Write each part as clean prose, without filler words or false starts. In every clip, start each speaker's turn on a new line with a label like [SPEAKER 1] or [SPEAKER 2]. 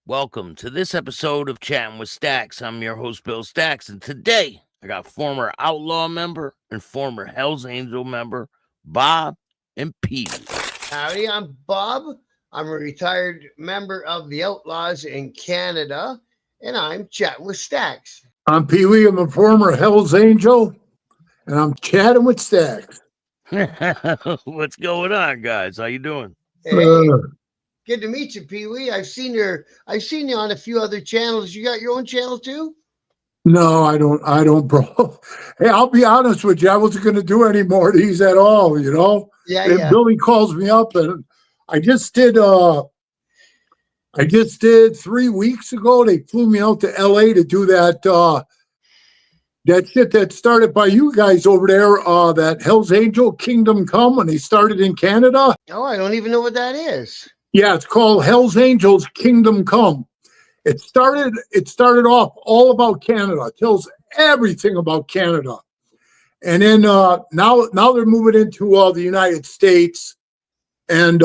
[SPEAKER 1] Welcome to this episode of Chatting with Staxx. I'm your host, Bill Staxx, and today I got former Outlaw member and former Hells Angel member, Bob and PeeWee.
[SPEAKER 2] Howdy, I'm Bob. I'm a retired member of the Outlaws in Canada, and I'm chatting with Staxx.
[SPEAKER 3] I'm PeeWee. I'm a former Hells Angel, and I'm chatting with Staxx.
[SPEAKER 1] What's going on, guys? How you doing?
[SPEAKER 2] Hey, good to meet you, PeeWee. I've seen you on a few other channels. You got your own channel too?
[SPEAKER 3] No, I don't, bro. Hey, I'll be honest with you. I wasn't going to do any more of these at all, you know?
[SPEAKER 2] Yeah.
[SPEAKER 3] Billy calls me up, and I just did 3 weeks ago. They flew me out to LA to do that shit that started by you guys over there, that Hells Angel Kingdom Come, when they started in Canada.
[SPEAKER 2] Oh, I don't even know what that is.
[SPEAKER 3] Yeah, it's called Hells Angels Kingdom Come. It started off all about Canada. It tells everything about Canada. And then now they're moving into the United States, and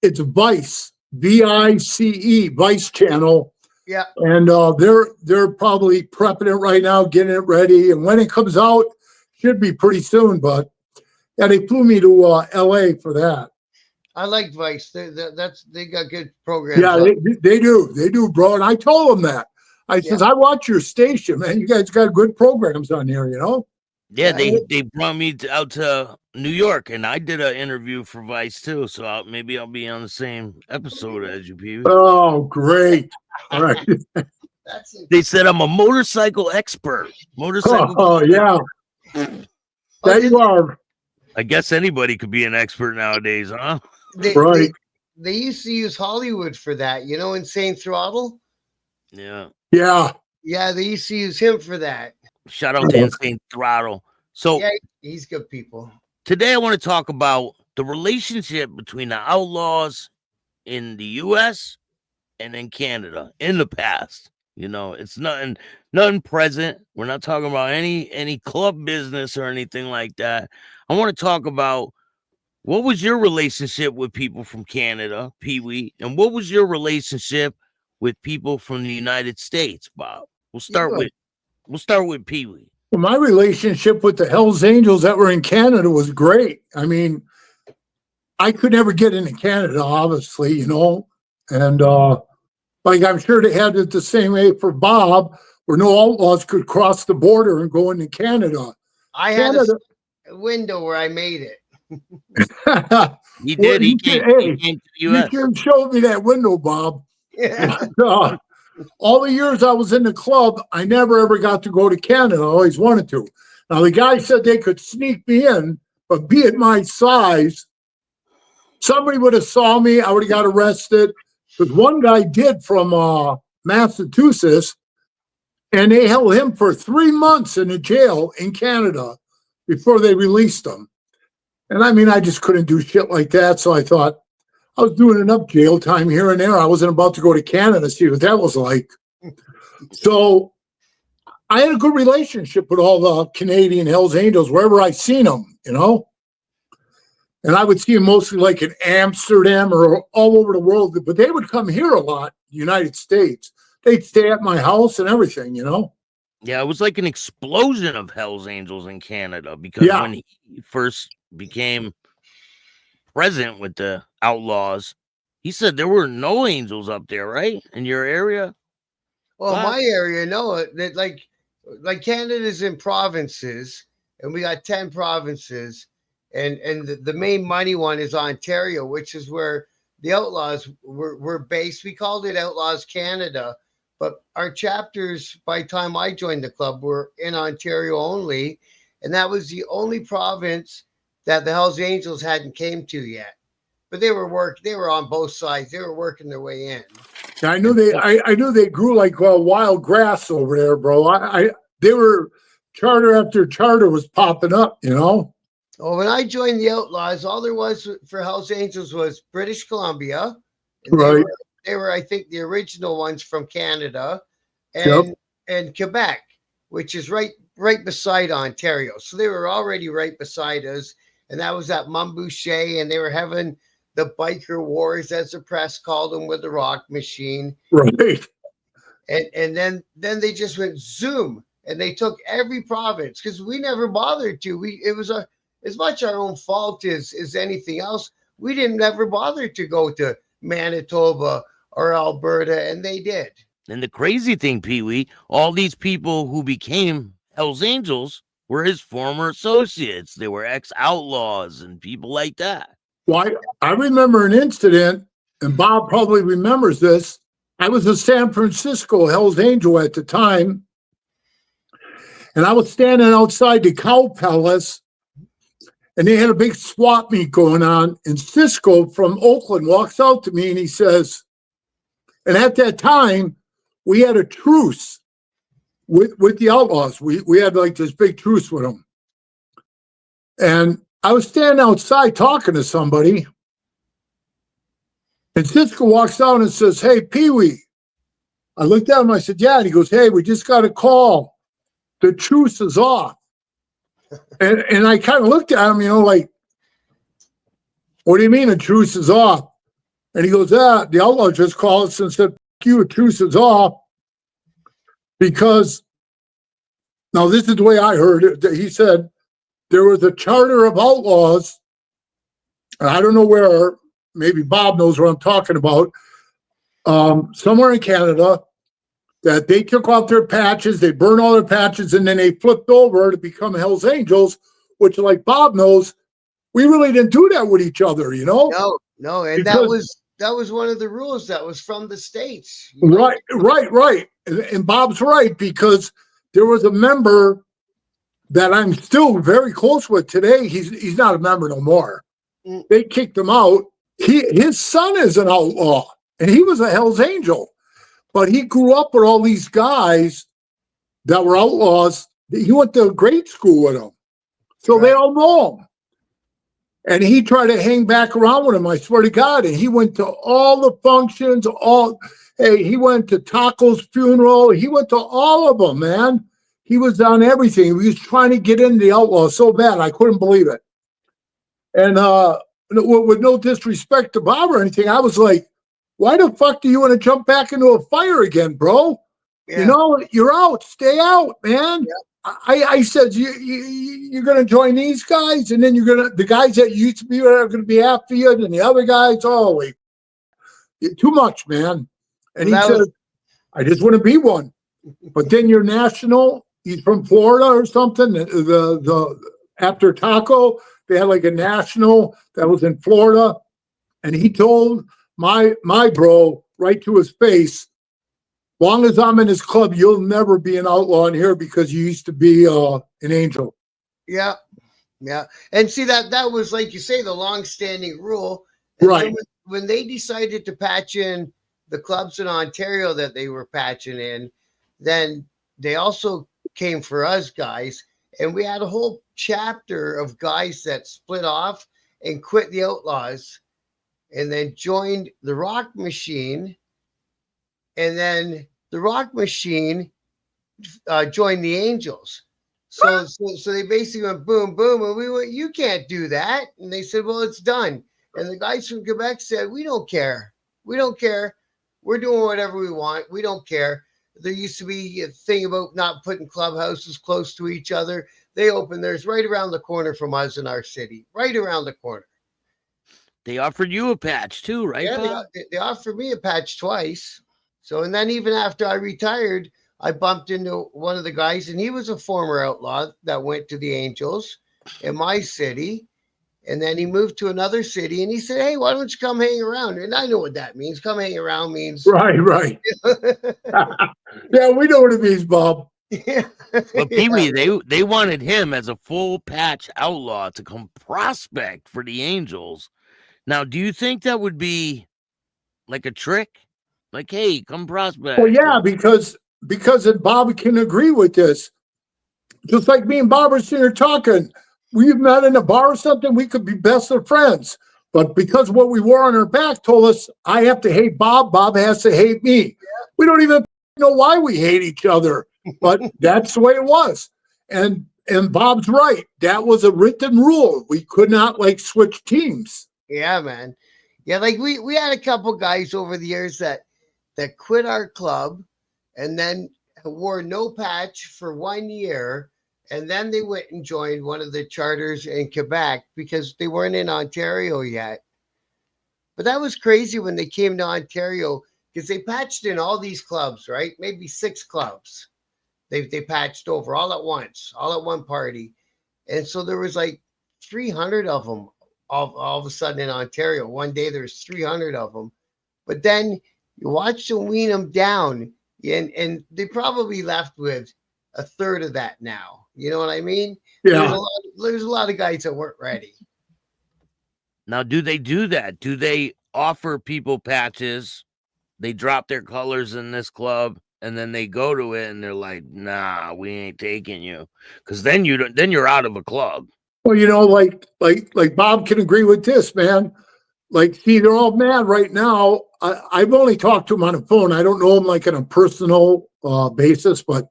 [SPEAKER 3] it's Vice, VICE, Vice channel.
[SPEAKER 2] Yeah.
[SPEAKER 3] And they're probably prepping it right now, getting it ready. And when it comes out, should be pretty soon. But yeah, they flew me to LA for that.
[SPEAKER 2] I like Vice. They got good programs.
[SPEAKER 3] Yeah, they do, bro. And I told them that. Says, I watch your station, man. You guys got good programs on here, you know?
[SPEAKER 1] Yeah, they brought me out to New York, and I did an interview for Vice too. So maybe I'll be on the same episode as you, PeeWee.
[SPEAKER 3] Oh, great! All right.
[SPEAKER 1] They said I'm a motorcycle expert.
[SPEAKER 3] Oh, yeah. There you are.
[SPEAKER 1] I guess anybody could be an expert nowadays, huh?
[SPEAKER 3] Right.
[SPEAKER 2] They used to use Hollywood for that, you know, Insane Throttle.
[SPEAKER 1] Yeah.
[SPEAKER 2] They used to use him for that.
[SPEAKER 1] Shout out to Insane Throttle. So
[SPEAKER 2] yeah, he's good people.
[SPEAKER 1] Today I want to talk about the relationship between the Outlaws in the US and in Canada in the past. You know, it's nothing present. We're not talking about any club business or anything like that. I want to talk about, what was your relationship with people from Canada, PeeWee, and what was your relationship with people from the United States, Bob? We'll start with PeeWee.
[SPEAKER 3] Well, my relationship with the Hells Angels that were in Canada was great. I mean, I could never get into Canada, obviously, you know, and like I'm sure they had it the same way for Bob, where no outlaws could cross the border and go into Canada.
[SPEAKER 2] I had a window where I made it.
[SPEAKER 1] He did. He came to the US.
[SPEAKER 3] You should show me that window, Bob. Yeah. All the years I was in the club, I never ever got to go to Canada. I always wanted to. Now, the guy said they could sneak me in, but be at my size, somebody would have saw me. I would have got arrested. Because one guy did from Massachusetts, and they held him for 3 months in a jail in Canada before they released him. And I mean, I just couldn't do shit like that. So I thought, I was doing enough jail time here and there. I wasn't about to go to Canada to see what that was like. So I had a good relationship with all the Canadian Hells Angels wherever I seen them, you know. And I would see them mostly like in Amsterdam or all over the world. But they would come here a lot, United States. They'd stay at my house and everything, you know.
[SPEAKER 1] Yeah, it was like an explosion of Hells Angels in Canada because when he first became present with the Outlaws, he said there were no angels up there, right? In your area?
[SPEAKER 2] Well, my area, no. That like Canada's in provinces, and we got 10 provinces, and the main money one is Ontario, which is where the Outlaws were based. We called it Outlaws Canada, but our chapters, by the time I joined the club, were in Ontario only, and that was the only province that the Hells Angels hadn't came to yet. But they were on both sides. They were working their way in.
[SPEAKER 3] I knew they grew like wild grass over there, bro. They were charter after charter was popping up, you know.
[SPEAKER 2] Oh, when I joined the Outlaws, all there was for Hells Angels was British Columbia.
[SPEAKER 3] Right.
[SPEAKER 2] They were, I think, the original ones from Canada and Quebec, which is right beside Ontario. So they were already right beside us. And that was at Montboucher, and they were having the biker wars, as the press called them, with the rock machine.
[SPEAKER 3] Right.
[SPEAKER 2] And then they just went zoom, and they took every province, because we never bothered to. It was as much our own fault as anything else. We didn't ever bother to go to Manitoba or Alberta, and they did.
[SPEAKER 1] And the crazy thing, PeeWee, all these people who became Hells Angels were his former associates. They were ex-outlaws and people like that.
[SPEAKER 3] Well, I remember an incident, and Bob probably remembers this. I was a San Francisco Hells Angel at the time, and I was standing outside the Cow Palace, and they had a big swap meet going on, and Cisco from Oakland walks out to me, and he says, and at that time, we had a truce with the Outlaws. We had like this big truce with them. And I was standing outside talking to somebody, and Cisco walks out and says, "Hey, PeeWee." I looked at him, I said, "Yeah." And he goes, "Hey, we just got a call. The truce is off." And I kind of looked at him, like, "What do you mean a truce is off?" And he goes, "The Outlaw just called us and said, F you, a truce is off. Because," now this is the way I heard it, he said, "there was a charter of outlaws," and I don't know where, maybe Bob knows what I'm talking about, somewhere in Canada, that they took off their patches, they burned all their patches, and then they flipped over to become Hells Angels, which, like Bob knows, we really didn't do that with each other,
[SPEAKER 2] No, and
[SPEAKER 3] because
[SPEAKER 2] that was one of the rules that was from the States.
[SPEAKER 3] Right. And Bob's right, because there was a member that I'm still very close with today. He's not a member no more. They kicked him out. His son is an outlaw, and he was a Hells Angel, but he grew up with all these guys that were outlaws. He went to grade school with them, so they all know him. And he tried to hang back around with him, I swear to God. And he went to all the functions, he went to Taco's funeral. He went to all of them, man. He was on everything. He was trying to get into the Outlaws so bad. I couldn't believe it. And with no disrespect to Bob or anything, I was like, why the fuck do you want to jump back into a fire again, bro? Yeah. You're out. Stay out, man. Yeah. I said, you're going to join these guys, and then the guys that used to be are going to be after you, and the other guys, wait, too much, man. And he said, I just want to be one. But then you're national. He's from Florida or something. After Taco, they had like a national that was in Florida, and he told my bro right to his face, long as I'm in this club, you'll never be an outlaw in here because you used to be an angel.
[SPEAKER 2] Yeah. And see, that was, like you say, the long-standing rule. And
[SPEAKER 3] right.
[SPEAKER 2] When they decided to patch in the clubs in Ontario that they were patching in, then they also came for us guys. And we had a whole chapter of guys that split off and quit the Outlaws and then joined the Rock Machine. And then the Rock Machine joined the Angels. So they basically went boom, boom. And we went, you can't do that. And they said, well, it's done. And the guys from Quebec said, we don't care. We don't care. We're doing whatever we want. We don't care. There used to be a thing about not putting clubhouses close to each other. They opened theirs right around the corner from us in our city, right around the corner.
[SPEAKER 1] They offered you a patch too, right?
[SPEAKER 2] Yeah, they offered me a patch twice. So, and then even after I retired, I bumped into one of the guys, and he was a former outlaw that went to the Angels in my city. And then he moved to another city, and he said, hey, why don't you come hang around? And I know what that means. Come hang around means.
[SPEAKER 3] Right. Yeah, we know what it means, Bob.
[SPEAKER 2] Yeah.
[SPEAKER 1] But PeeWee, they wanted him as a full patch outlaw to come prospect for the Angels. Now, do you think that would be like a trick? Like, hey, come prospect.
[SPEAKER 3] Well, yeah, because Bob can agree with this. Just like me and Bob are sitting here talking, we've met in a bar or something, we could be best of friends. But because what we wore on our back told us, I have to hate Bob, Bob has to hate me. Yeah. We don't even know why we hate each other, but that's the way it was. And Bob's right. That was a written rule. We could not switch teams.
[SPEAKER 2] Yeah, man. Yeah, like we had a couple guys over the years that quit our club and then wore no patch for 1 year, and then they went and joined one of the charters in Quebec because they weren't in Ontario yet. But that was crazy when they came to Ontario because they patched in all these clubs, right? Maybe 6 clubs. They patched over all at once, all at one party. And so there was like 300 of them all of a sudden in Ontario. One day there's 300 of them. But then you watch them wean them down, and they probably left with a third of that now. You know what I mean?
[SPEAKER 3] Yeah.
[SPEAKER 2] There's a lot of guys that weren't ready.
[SPEAKER 1] Now, do they do that? Do they offer people patches? They drop their colors in this club, and then they go to it, and they're like, "Nah, we ain't taking you," because then you're out of a club.
[SPEAKER 3] Well, like Bob can agree with this, man. Like, see, they're all mad right now. I've only talked to him on the phone. I don't know him like on a personal basis, but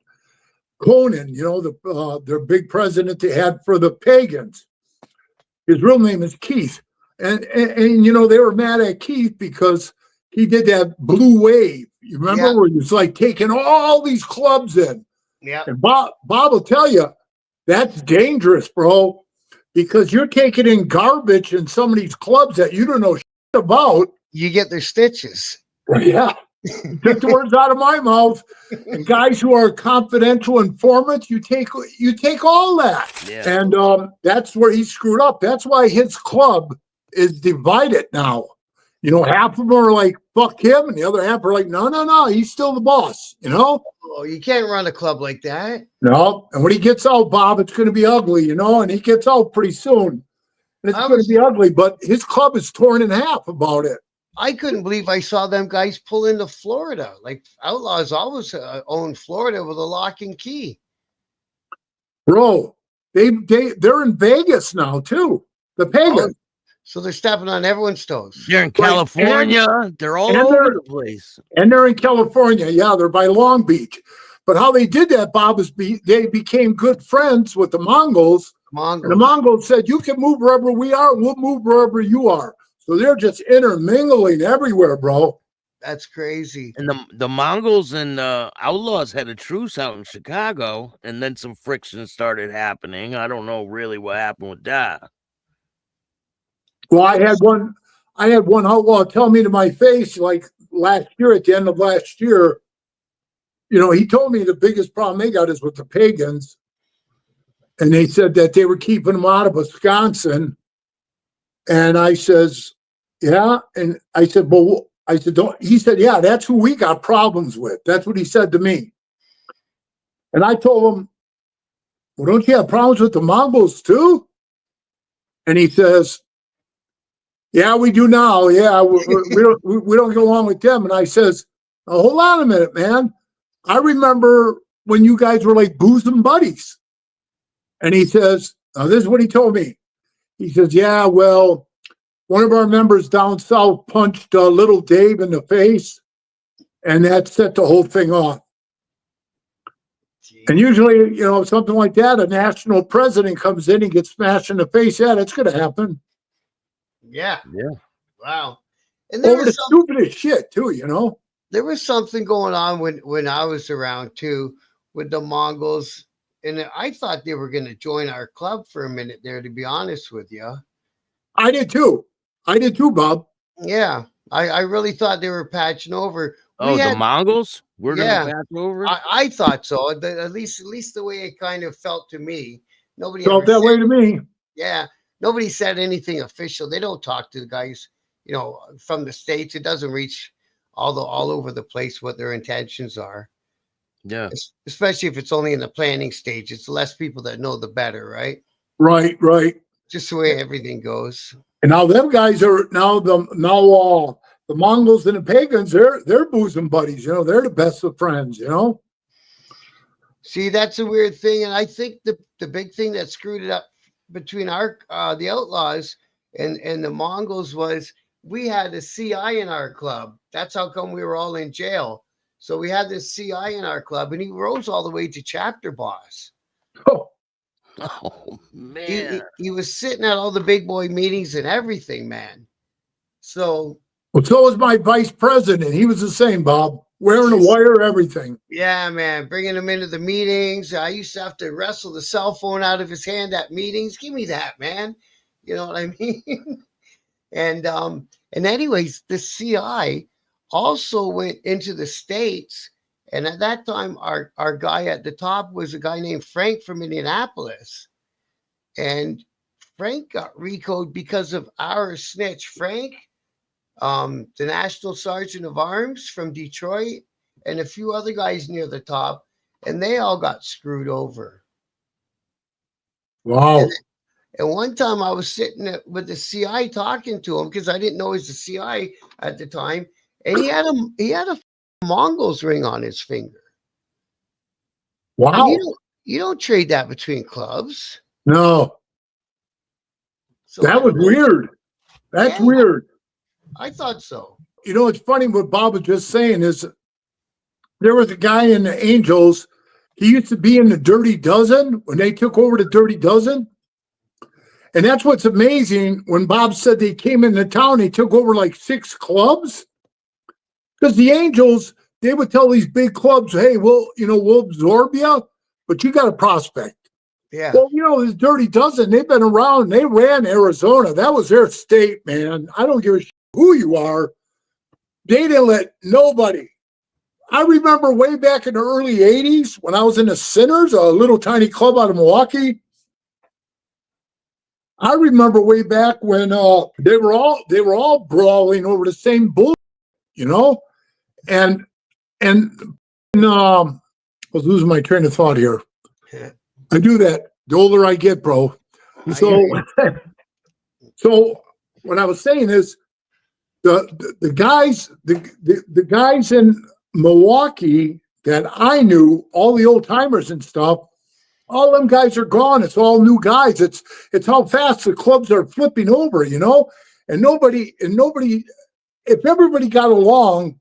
[SPEAKER 3] Conan, their big president they had for the Pagans. His real name is Keith. And they were mad at Keith because he did that blue wave. You remember where he was like taking all these clubs in.
[SPEAKER 2] Yeah.
[SPEAKER 3] And Bob will tell you that's dangerous, bro, because you're taking in garbage in some of these clubs that you don't know shit about.
[SPEAKER 2] You get their stitches.
[SPEAKER 3] Yeah. You took the words out of my mouth. And guys who are confidential informants, you take all that.
[SPEAKER 1] Yeah.
[SPEAKER 3] And that's where he screwed up. That's why his club is divided now. Half of them are like, fuck him, and the other half are like, no, he's still the boss,
[SPEAKER 2] Oh, you can't run a club like that.
[SPEAKER 3] No. And when he gets out, Bob, it's going to be ugly, and he gets out pretty soon. And it's going to be ugly, but his club is torn in half about it.
[SPEAKER 2] I couldn't believe I saw them guys pull into Florida. Like, Outlaws always owned Florida with a lock and key.
[SPEAKER 3] Bro, they're in Vegas now, too. The Pagan.
[SPEAKER 2] So they're stepping on everyone's toes.
[SPEAKER 1] They're in California. They're all over the place.
[SPEAKER 3] And they're in California. Yeah, they're by Long Beach. But how they did that, Bob, is they became good friends with the Mongols. And the Mongols said, you can move wherever we are. We'll move wherever you are. So they're just intermingling everywhere, bro.
[SPEAKER 2] That's crazy.
[SPEAKER 1] And the Mongols and Outlaws had a truce out in Chicago, and then some friction started happening. I don't know really what happened with that.
[SPEAKER 3] Well, I had one outlaw tell me to my face, like last year, at the end of last year, he told me the biggest problem they got is with the Pagans. And they said that they were keeping them out of Wisconsin. And I says, yeah. And I said, don't. He said, yeah, that's who we got problems with. That's what he said to me. And I told him, well, don't you have problems with the Mongols too? And he says, yeah, we do now. Yeah, we don't get along with them. And I says, oh, hold on a minute, man. I remember when you guys were like bosom buddies. And he says, now this is what he told me. He says, yeah, well, one of our members down south punched little Dave in the face, and that set the whole thing off. Jeez. And usually, something like that, a national president comes in and gets smashed in the face. Yeah, that's going to happen.
[SPEAKER 2] Yeah. Wow.
[SPEAKER 3] And there was the stupidest shit too,
[SPEAKER 2] There was something going on when I was around too with the Mongols, and I thought they were going to join our club for a minute there, to be honest with you.
[SPEAKER 3] I did too, Bob.
[SPEAKER 2] Yeah. I really thought they were patching over.
[SPEAKER 1] The Mongols? We're going to patch over?
[SPEAKER 2] I thought so. At least the way it kind of felt to me. Nobody
[SPEAKER 3] felt that way to me.
[SPEAKER 2] Yeah. Nobody said anything official. They don't talk to the guys, from the States. It doesn't reach all over the place what their intentions are.
[SPEAKER 3] Yeah.
[SPEAKER 2] Especially if it's only in the planning stage. It's less people that know, the better, right?
[SPEAKER 3] Right.
[SPEAKER 2] Just the way everything goes.
[SPEAKER 3] And now them guys are the Mongols and the Pagans, they're bosom buddies, they're the best of friends,
[SPEAKER 2] See, that's a weird thing. And I think the big thing that screwed it up between the Outlaws and the Mongols was we had a CI in our club. That's how come we were all in jail. So we had this CI in our club, and he rose all the way to chapter boss.
[SPEAKER 1] Oh man.
[SPEAKER 2] He was sitting at all the big boy meetings and everything, man. So.
[SPEAKER 3] Well, so was my vice president. He was the same, Bob. Wearing a wire, everything.
[SPEAKER 2] Yeah, man. Bringing him into the meetings. I used to have to wrestle the cell phone out of his hand at meetings. Give me that, man. You know what I mean? And anyways, the CI also went into the States. And at that time, our guy at the top was a guy named Frank from Indianapolis. And Frank got Rico'd because of our snitch, Frank, the National Sergeant of Arms from Detroit, and a few other guys near the top, and they all got screwed over.
[SPEAKER 3] Wow.
[SPEAKER 2] And one time I was sitting with the CI talking to him because I didn't know he was the CI at the time, and he had a Mongols ring on his finger.
[SPEAKER 3] Wow.
[SPEAKER 2] You don't trade that between clubs.
[SPEAKER 3] No. So that was weird. That's weird.
[SPEAKER 2] I thought so.
[SPEAKER 3] You know, it's funny what Bob was just saying is there was a guy in the Angels. He used to be in the Dirty Dozen when they took over the Dirty Dozen. And that's what's amazing. When Bob said they came into town, they took over like 6 clubs. Because the Angels, they would tell these big clubs, hey, we'll absorb you, but you got to prospect.
[SPEAKER 2] Yeah.
[SPEAKER 3] Well, this Dirty Dozen, they've been around. They ran Arizona. That was their state, man. I don't give a shit who you are. They didn't let nobody. I remember way back in the early 80s when I was in the Sinners, a little tiny club out of Milwaukee. I remember way back when they were all brawling over the same bull, and I was losing my train of thought here. I do that the older I get, bro. So what I was saying is the guys in Milwaukee that I knew, all the old timers and stuff, all them guys are gone. It's all new guys. It's how fast the clubs are flipping over, and nobody, if everybody got along,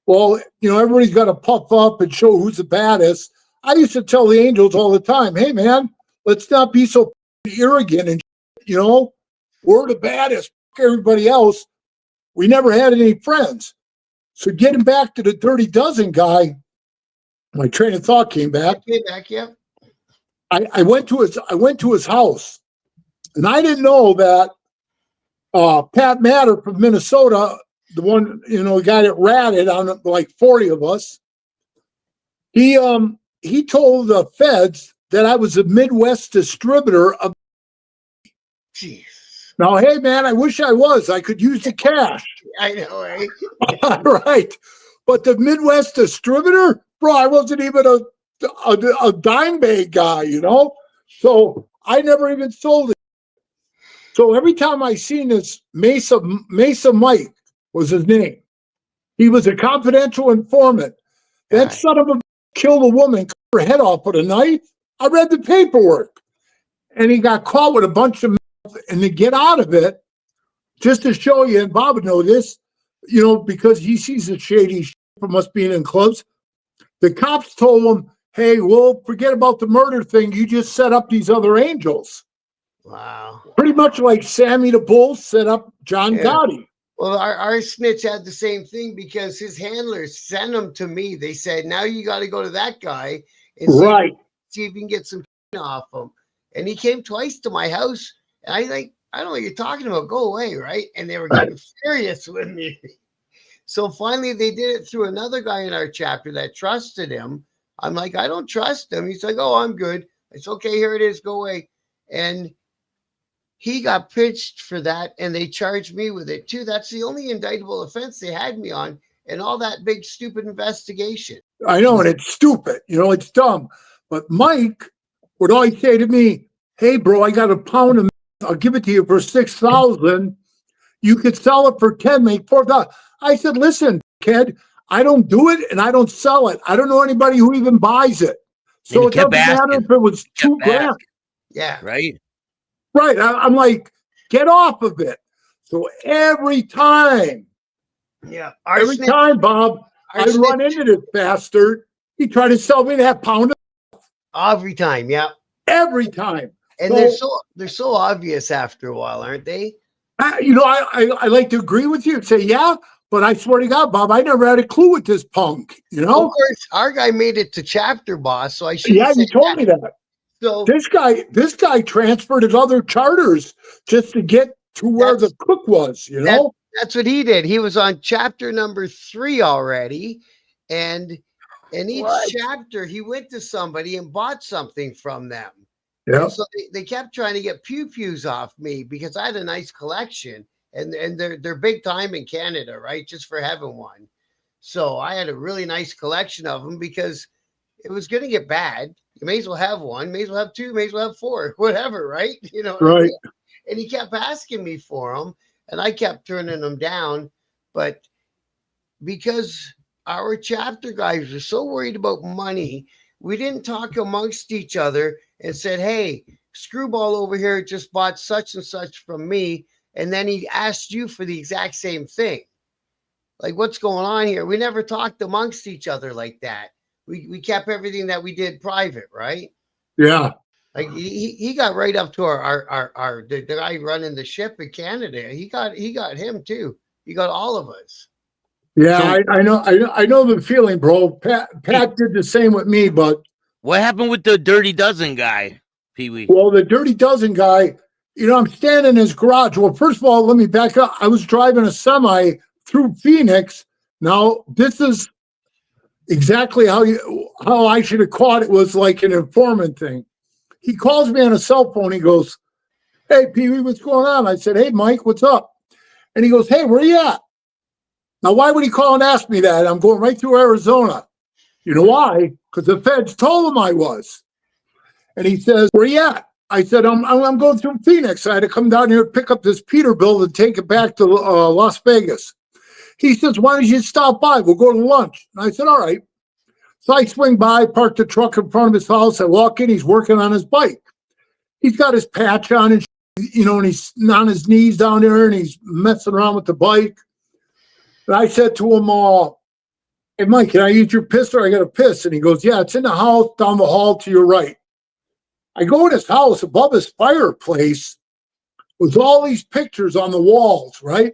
[SPEAKER 3] well, everybody's got to puff up and show who's the baddest. I used to tell the Angels all the time, hey man, let's not be so arrogant and we're the baddest. Everybody else, we never had any friends. So getting back to the Dirty Dozen guy, my train of thought came back.
[SPEAKER 2] Yeah.
[SPEAKER 3] I went to his house, and I didn't know that Pat Matter from Minnesota, the one, the guy that ratted on like 40 of us, he told the feds that I was a Midwest distributor of.
[SPEAKER 2] Jeez.
[SPEAKER 3] Now, hey man, I wish I was. I could use the cash.
[SPEAKER 2] I know, right?
[SPEAKER 3] Right. But the Midwest distributor, bro, I wasn't even a dime bag guy, So I never even sold it. So every time I seen this Mesa Mike was his name. He was a confidential informant. That son of a killed a woman, cut her head off with a knife. I read the paperwork. And he got caught with a bunch of meth, and to get out of it, just to show you, and Bob would know this, because he sees the shady shit from us being in clubs. The cops told him, hey, we'll forget about the murder thing. You just set up these other Angels.
[SPEAKER 2] Wow.
[SPEAKER 3] Pretty much like Sammy the Bull set up John Gotti.
[SPEAKER 2] Well, our snitch had the same thing because his handlers sent him to me. They said, now you got to go to that guy and see if you can get some off him. And he came twice to my house. And I don't know what you're talking about. Go away, right? And they were getting furious with me. So finally, they did it through another guy in our chapter that trusted him. I'm like, I don't trust him. He's like, oh, I'm good. It's okay. Here it is. Go away. And he got pitched for that, and they charged me with it too. That's the only indictable offense they had me on, and all that big stupid investigation.
[SPEAKER 3] I know, and it's stupid. It's dumb. But Mike would always say to me, hey, bro, I got a pound of meth. I'll give it to you for $6,000. You could sell it for 10, make $4. I said, listen, kid, I don't do it, and I don't sell it. I don't know anybody who even buys it. So it doesn't matter if it was $2,000.
[SPEAKER 2] Yeah.
[SPEAKER 1] Right.
[SPEAKER 3] Right. I'm like, get off of it. So every time, Bob, I'd run into this bastard. He tried to sell me that pound.
[SPEAKER 2] Every time, yeah.
[SPEAKER 3] Every time.
[SPEAKER 2] And they're so obvious after a while, aren't they?
[SPEAKER 3] I like to agree with you and say, yeah, but I swear to God, Bob, I never had a clue with this punk, you know?
[SPEAKER 2] Of course, our guy made it to chapter boss, so I should
[SPEAKER 3] Yeah, you told me that.
[SPEAKER 2] So
[SPEAKER 3] This guy transferred his other charters just to get to where the cook was, you know?
[SPEAKER 2] That's what he did. He was on chapter number 3 already, and in each chapter, he went to somebody and bought something from them.
[SPEAKER 3] Yeah.
[SPEAKER 2] And so they kept trying to get pew-pews off me because I had a nice collection, and they're big time in Canada, right? Just for having one. So I had a really nice collection of them because it was going to get bad. You may as well have one, may as well have 2, may as well have 4, whatever, right? You know,
[SPEAKER 3] right? I mean?
[SPEAKER 2] And he kept asking me for them, and I kept turning them down. But because our chapter guys were so worried about money, we didn't talk amongst each other and said, hey, Screwball over here just bought such and such from me, and then he asked you for the exact same thing. Like, what's going on here? We never talked amongst each other like that. We kept everything that we did private, right?
[SPEAKER 3] Yeah.
[SPEAKER 2] Like he got right up to the guy running the ship in Canada. He got him too. He got all of us.
[SPEAKER 3] Yeah, so, I know the feeling, bro. Pat did the same with me, but
[SPEAKER 1] what happened with the Dirty Dozen guy, PeeWee?
[SPEAKER 3] Well, the Dirty Dozen guy, you know, I'm standing in his garage. Well, first of all, let me back up. I was driving a semi through Phoenix. Now, this is exactly how I should have caught it. Was like an informant thing. He calls me on a cell phone. He goes, hey, PeeWee, what's going on? I said, hey, Mike, what's up? And he goes, hey, where you at? Now, why would he call and ask me that? I'm going right through Arizona. You know why? Because the feds told him I was. And he says, where you at? I said, I'm going through Phoenix. I had to come down here to pick up this Peterbilt and take it back to Las Vegas. He says, why don't you stop by? We'll go to lunch. And I said, all right. So I swing by, park the truck in front of his house. I walk in. He's working on his bike. He's got his patch on, and you know, and he's on his knees down there, and he's messing around with the bike. And I said to him, hey, Mike, can I use your pistol? I got a piss. And he goes, yeah, it's in the house down the hall to your right. I go in his house, above his fireplace with all these pictures on the walls, right?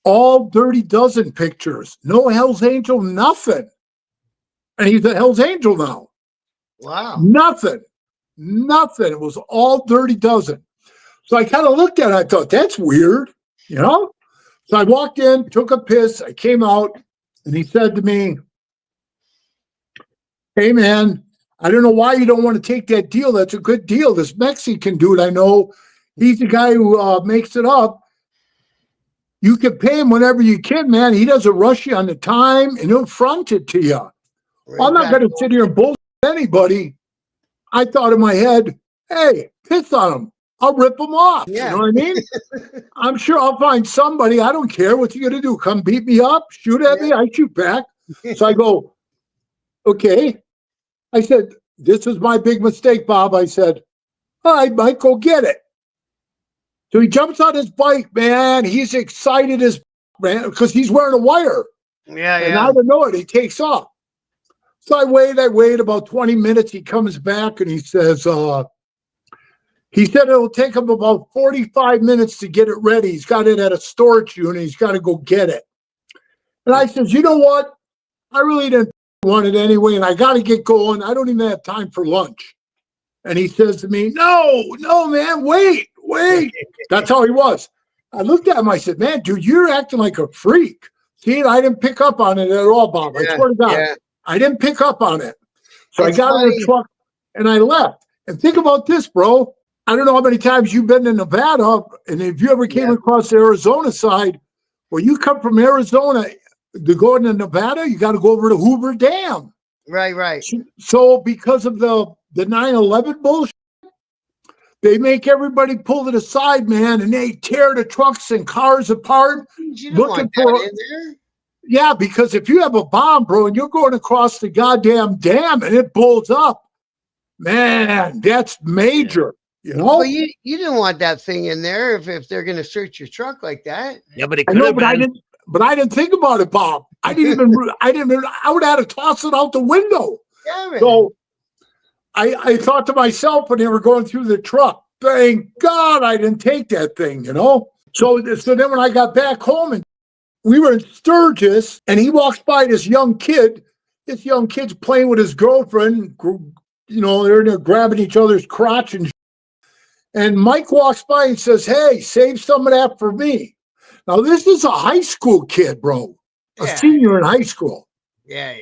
[SPEAKER 3] All Dirty Dozen pictures. No Hell's Angel, nothing. And he's a Hell's Angel now.
[SPEAKER 2] Wow.
[SPEAKER 3] Nothing. It was all Dirty Dozen. So I kind of looked at it. I thought, that's weird, you know? So I walked in, took a piss. I came out, and he said to me, hey, man, I don't know why you don't want to take that deal. That's a good deal. This Mexican dude I know, he's the guy who makes it up. You can pay him whenever you can, man. He doesn't rush you on the time, and he'll front it to you. Well, I'm not going to sit here and bullshit anybody. I thought in my head, hey, piss on him. I'll rip him off. Yeah. You know what I mean? I'm sure I'll find somebody. I don't care. What's he going to do? Come beat me up? Shoot at me? I shoot back. So I go, okay. I said, this is my big mistake, Bob. I said, all right, Mike, go get it. So he jumps on his bike, man. He's excited as man because he's wearing a wire.
[SPEAKER 2] Yeah,
[SPEAKER 3] and out of nowhere, he takes off. So I wait about 20 minutes. He comes back and he says, he said it'll take him about 45 minutes to get it ready. He's got it at a storage unit. He's got to go get it. And I says, you know what? I really didn't want it anyway, and I got to get going. I don't even have time for lunch. And he says to me, no, man, wait. That's how he was. I looked at him. I said, man, dude, you're acting like a freak. See, I didn't pick up on it at all, Bob. I swear to God. Yeah. I didn't pick up on it. So I got in the truck and I left. And think about this, bro. I don't know how many times you've been to Nevada, and if you ever came across the Arizona side, where you come from Arizona to go into Nevada, you got to go over to Hoover Dam.
[SPEAKER 2] Right.
[SPEAKER 3] So because of the 9/11 bullshit, they make everybody pull to the side, man, and they tear the trucks and cars apart.
[SPEAKER 2] You don't want that in there.
[SPEAKER 3] Yeah, because if you have a bomb, bro, and you're going across the goddamn dam and it blows up, man, that's major. You know?
[SPEAKER 2] Well, you didn't want that thing in there if they're going to search your truck like that.
[SPEAKER 1] Yeah, but it could have been.
[SPEAKER 3] But I didn't think about it, Bob. I would have had to toss it out the window.
[SPEAKER 2] Yeah, man.
[SPEAKER 3] So I thought to myself when they were going through the truck, thank God I didn't take that thing, you know? So then when I got back home and we were in Sturgis and he walks by this young kid. This young kid's playing with his girlfriend. You know, they're in there grabbing each other's crotch and Mike walks by and says, hey, save some of that for me. Now, this is a high school kid, bro. A senior in high school.
[SPEAKER 2] Yeah.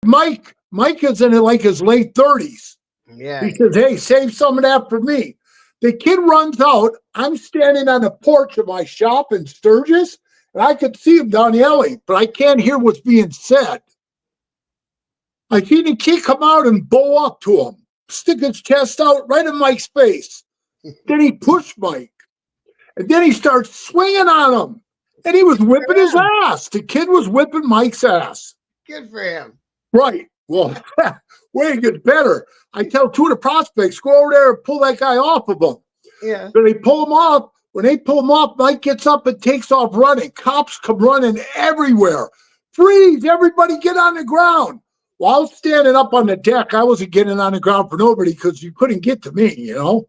[SPEAKER 3] Mike is in like his late 30s.
[SPEAKER 2] Yeah.
[SPEAKER 3] He says, hey, save some of that for me. The kid runs out. I'm standing on the porch of my shop in Sturgis, and I could see him down the alley, but I can't hear what's being said. I see the kid come out and bow up to him, stick his chest out right in Mike's face. Then he pushed Mike. And then he starts swinging on him. And he was whipping his ass. The kid was whipping Mike's ass.
[SPEAKER 2] Good for him.
[SPEAKER 3] Right. Well, wait, it gets better. I tell two of the prospects, go over there and pull that guy off of him.
[SPEAKER 2] Yeah.
[SPEAKER 3] So they pull him off. When they pull him off, Mike gets up and takes off running. Cops come running everywhere. Freeze, everybody get on the ground. Well, I was standing up on the deck. I wasn't getting on the ground for nobody because you couldn't get to me, you know.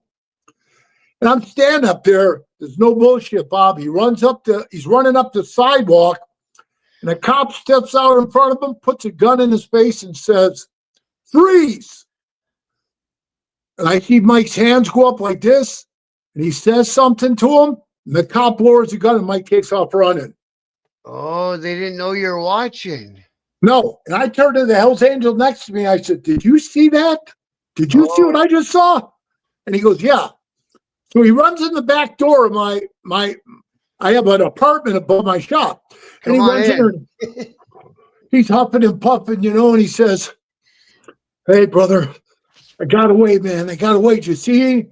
[SPEAKER 3] And I'm standing up there. There's no bullshit, Bob. He's running up the sidewalk, and a cop steps out in front of him, puts a gun in his face, and says, freeze. And I see Mike's hands go up like this, and he says something to him, and the cop lowers the gun, and Mike takes off running.
[SPEAKER 2] Oh, they didn't know you're watching.
[SPEAKER 3] No. And I turned to the Hells Angel next to me. I said, did you see that? Did you see what I just saw? And he goes, yeah. So he runs in the back door of I have an apartment above my shop. And he runs in there. He's huffing and puffing, you know, and he says, hey, brother, I got away, man. I got away. Did you see?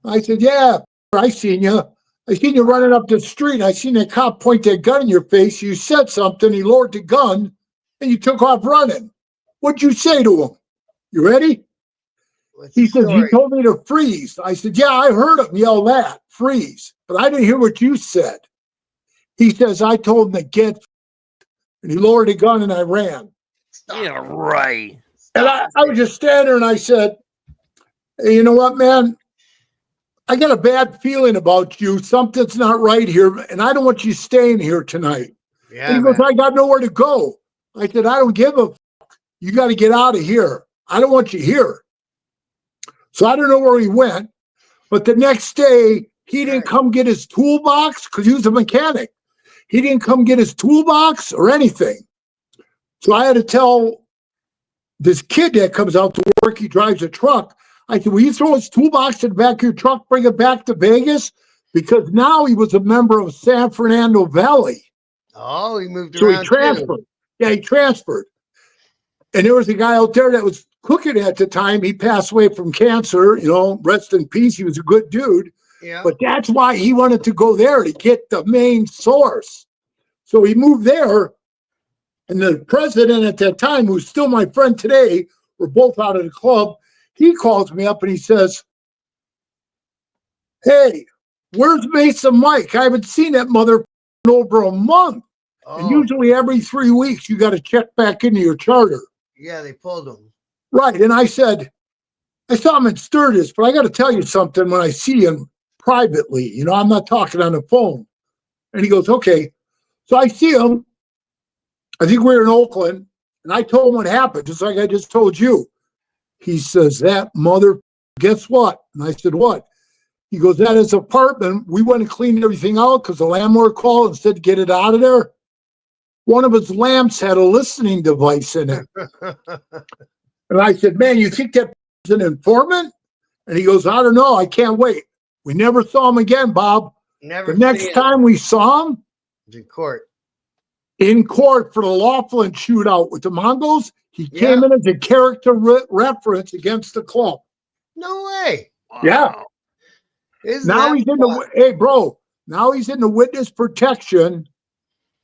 [SPEAKER 3] I said, yeah, I seen you. I seen you running up the street. I seen that cop point that gun in your face. You said something. He lowered the gun, and you took off running. What'd you say to him? You ready? He says, he told me to freeze. I said, yeah, I heard him yell that, freeze. But I didn't hear what you said. He says, I told him to get, and he lowered the gun, and I ran.
[SPEAKER 1] Yeah, right.
[SPEAKER 3] And I was just standing there, and I said, hey, you know what, man? I got a bad feeling about you. Something's not right here, and I don't want you staying here tonight.
[SPEAKER 2] Yeah,
[SPEAKER 3] and he goes, I got nowhere to go. I said, I don't give a fuck. You got to get out of here. I don't want you here. So I don't know where he went, but the next day, he didn't come get his toolbox because he was a mechanic. He didn't come get his toolbox or anything. So I had to tell this kid that comes out to work, he drives a truck. I said, will you throw his toolbox in the back of your truck, bring it back to Vegas? Because now he was a member of San Fernando Valley.
[SPEAKER 2] Oh, he moved
[SPEAKER 3] around. So he transferred.
[SPEAKER 2] Too.
[SPEAKER 3] Yeah, he transferred. And there was a guy out there that was cooking at the time. He passed away from cancer, you know, rest in peace. He was a good dude.
[SPEAKER 2] Yeah.
[SPEAKER 3] But that's why he wanted to go there to get the main source. So he moved there. And the president at that time, who's still my friend today, we're both out of the club. He calls me up and he says, hey, where's Mason Mike? I haven't seen that mother in over a month. Oh. And usually every 3 weeks, you got to check back into your charter.
[SPEAKER 2] Yeah, they pulled him.
[SPEAKER 3] Right. And I said, I saw him in Sturgis, but I got to tell you something when I see him privately. You know, I'm not talking on the phone. And he goes, okay. So I see him. I think we're in Oakland. And I told him what happened, just like I just told you. He says, that mother, guess what? And I said, what? He goes, at his apartment, we went and cleaned everything out because the landlord called and said to get it out of there. One of his lamps had a listening device in it. And I said, man, you think that is an informant? And he goes, I don't know. I can't wait. We never saw him again, Bob.
[SPEAKER 2] Never.
[SPEAKER 3] The next time we saw him,
[SPEAKER 2] in court.
[SPEAKER 3] In court for the Laughlin shootout with the Mongols. He came in as a character reference against the club.
[SPEAKER 2] No way.
[SPEAKER 3] Yeah.
[SPEAKER 2] Isn't
[SPEAKER 3] now he's in the hey, bro. Now he's in the witness protection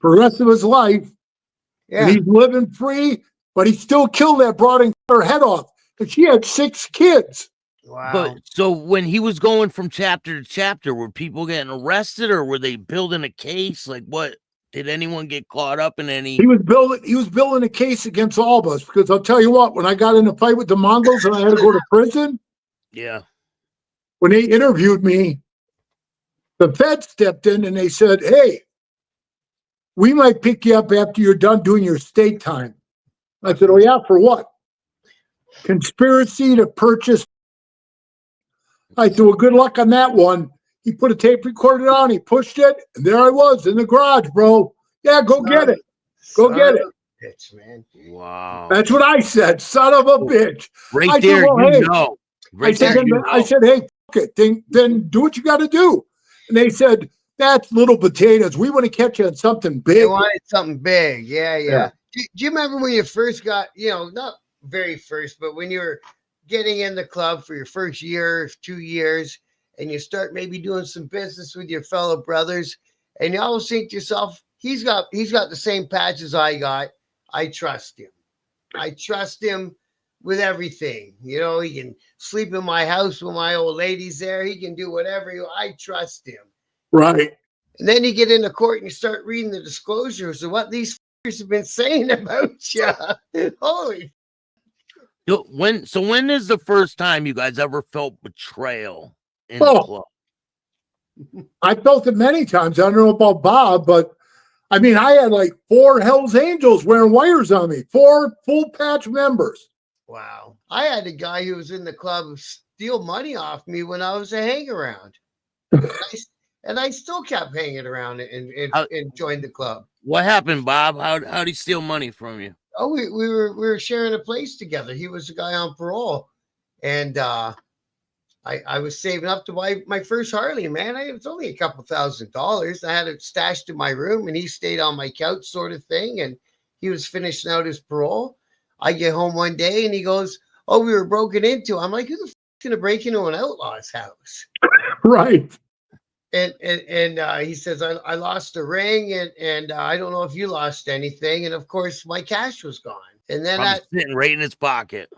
[SPEAKER 3] for the rest of his life. Yeah. And he's living free, but he still killed that broad and cut her head off. And she had 6 kids.
[SPEAKER 2] Wow.
[SPEAKER 1] But so when he was going from chapter to chapter, were people getting arrested or were they building a case? Like what? Did anyone get caught up in any?
[SPEAKER 3] He was building a case against all of us because I'll tell you what, when I got in a fight with the Mongols and I had to go to prison.
[SPEAKER 1] Yeah.
[SPEAKER 3] when they interviewed me, the Fed stepped in and they said, hey, we might pick you up after you're done doing your state time. I said, oh, yeah, for what? Conspiracy to purchase. I said, well, good luck on that one. He put a tape recorder on, he pushed it, and there I was in the garage, bro. Yeah, go get it. Go get it.
[SPEAKER 2] Bitch, man.
[SPEAKER 1] Wow.
[SPEAKER 3] That's what I said, son of a bitch.
[SPEAKER 1] Right
[SPEAKER 3] I
[SPEAKER 1] there,
[SPEAKER 3] said, well,
[SPEAKER 1] you
[SPEAKER 3] hey.
[SPEAKER 1] know. Right
[SPEAKER 3] I said,
[SPEAKER 1] there, you know.
[SPEAKER 3] I said, hey, fuck it. Then do what you got to do. And they said, that's little potatoes. We want to catch you on something big.
[SPEAKER 2] They wanted something big. Yeah.
[SPEAKER 3] Yeah.
[SPEAKER 2] Do you remember when you first got, not very first, but when you were getting in the club for your first year, 2 years, and you start maybe doing some business with your fellow brothers, and you always think to yourself, he's got the same patch as I got. I trust him. I trust him with everything. He can sleep in my house when my old lady's there. He can do whatever. I trust him.
[SPEAKER 3] Right.
[SPEAKER 2] And then you get into court and you start reading the disclosures of what these f***ers have been saying about you. Holy.
[SPEAKER 1] When is the first time you guys ever felt betrayal in the club?
[SPEAKER 3] I felt it many times. I don't know about Bob, but I mean, I had like 4 Hells Angels wearing wires on me, 4 full patch members.
[SPEAKER 2] Wow. I had a guy who was in the club steal money off me when I was a hang around. And I still kept hanging around and joined the club.
[SPEAKER 1] What happened, Bob? How'd he steal money from you?
[SPEAKER 2] Oh, we were sharing a place together. He was a guy on parole. And I was saving up to buy my first Harley, man. It was only a couple $1,000s. I had it stashed in my room, and he stayed on my couch, sort of thing. And he was finishing out his parole. I get home one day, and he goes, "Oh, we were broken into." I'm like, "Who the f*** is gonna break into an outlaw's house?"
[SPEAKER 3] Right.
[SPEAKER 2] And he says, "I lost a ring, and I don't know if you lost anything." And of course, my cash was gone. And then
[SPEAKER 1] sitting right in his pocket.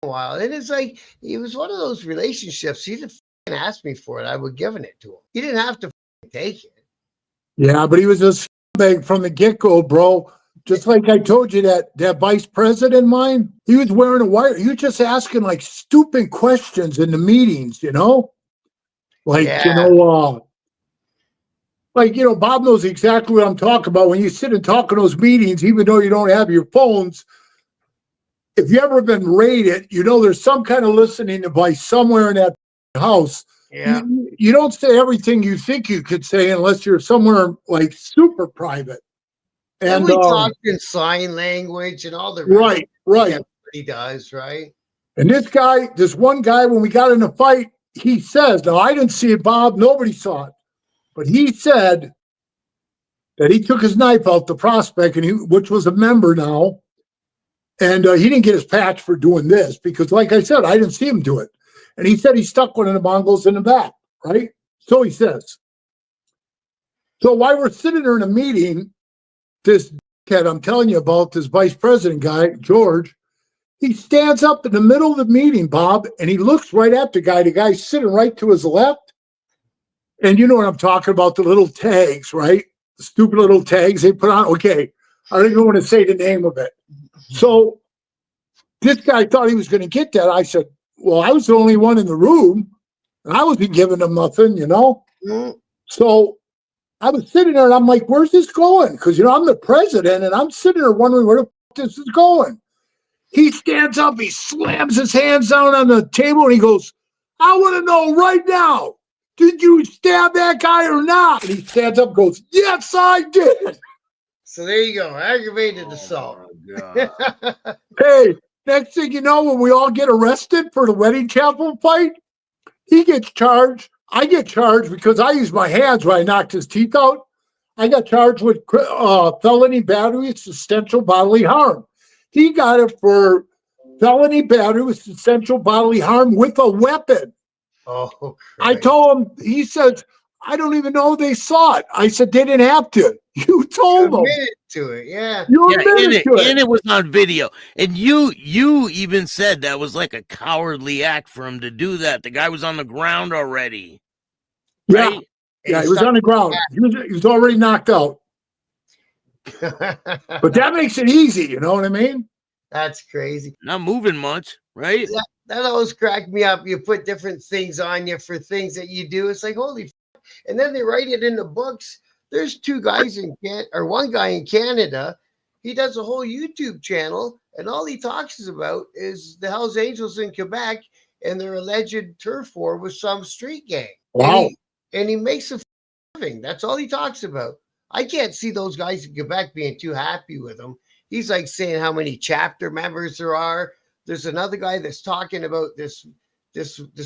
[SPEAKER 2] While and it's like it was one of those relationships. He didn't ask me for it. I would given it to him. He didn't have to take it.
[SPEAKER 3] Yeah, but he was a scumbag from the get-go, bro. Just like I told you, that vice president mine, he was wearing a wire. He was just asking like stupid questions in the meetings, Like, Bob knows exactly what I'm talking about. When you sit and talk in those meetings, even though you don't have your phones, if you ever been raided, there's some kind of listening device somewhere in that house.
[SPEAKER 2] Yeah.
[SPEAKER 3] You don't say everything you think you could say unless you're somewhere like super private.
[SPEAKER 2] And we talked in sign language and all the rest.
[SPEAKER 3] Right.
[SPEAKER 2] He does, right?
[SPEAKER 3] And this one guy, when we got in a fight, he says, now I didn't see it, Bob, nobody saw it, but he said that he took his knife out the prospect, which was a member now, and he didn't get his patch for doing this because, like I said, I didn't see him do it. And he said he stuck one of the Mongols in the back, right? So he says. So while we're sitting there in a meeting, this kid I'm telling you about, this vice president guy, George, he stands up in the middle of the meeting, Bob, and he looks right at the guy. The guy's sitting right to his left. And you know what I'm talking about, the little tags, right? The stupid little tags they put on. Okay, I don't even want to say the name of it. So this guy thought he was going to get that. I said, well, I was the only one in the room, and I wasn't giving him nothing,
[SPEAKER 2] Mm-hmm.
[SPEAKER 3] So I was sitting there, and I'm like, where's this going? Because, I'm the president, and I'm sitting there wondering where the f- this is going. He stands up, he slams his hands down on the table, and he goes, I want to know right now, did you stab that guy or not? And he stands up and goes, yes, I did.
[SPEAKER 2] So there you go, aggravated assault.
[SPEAKER 3] Hey, next thing you know, when we all get arrested for the wedding chapel fight, he gets charged. I get charged because I used my hands when I knocked his teeth out. I got charged with felony battery with substantial bodily harm. He got it for felony battery with substantial bodily harm with a weapon.
[SPEAKER 2] Oh, Christ.
[SPEAKER 3] I told him, he says, I don't even know they saw it. I said, they didn't have to. You told them.
[SPEAKER 2] Admitted to it, yeah.
[SPEAKER 3] You admitted to it.
[SPEAKER 1] And it was on video. And you even said that was like a cowardly act for him to do that. The guy was on the ground already. Right?
[SPEAKER 3] Yeah, he was on the ground. He was already knocked out. But that makes it easy, you know what I mean?
[SPEAKER 2] That's crazy.
[SPEAKER 1] Not moving much, right?
[SPEAKER 2] That always cracked me up. You put different things on you for things that you do. It's like, holy f-. And then they write it in the books. There's two guys one guy in Canada. He does a whole YouTube channel, and all he talks about is the Hells Angels in Quebec and their alleged turf war with some street gang.
[SPEAKER 3] Wow.
[SPEAKER 2] And he makes a living. That's all he talks about. I can't see those guys in Quebec being too happy with him. He's like saying how many chapter members there are. There's another guy that's talking about this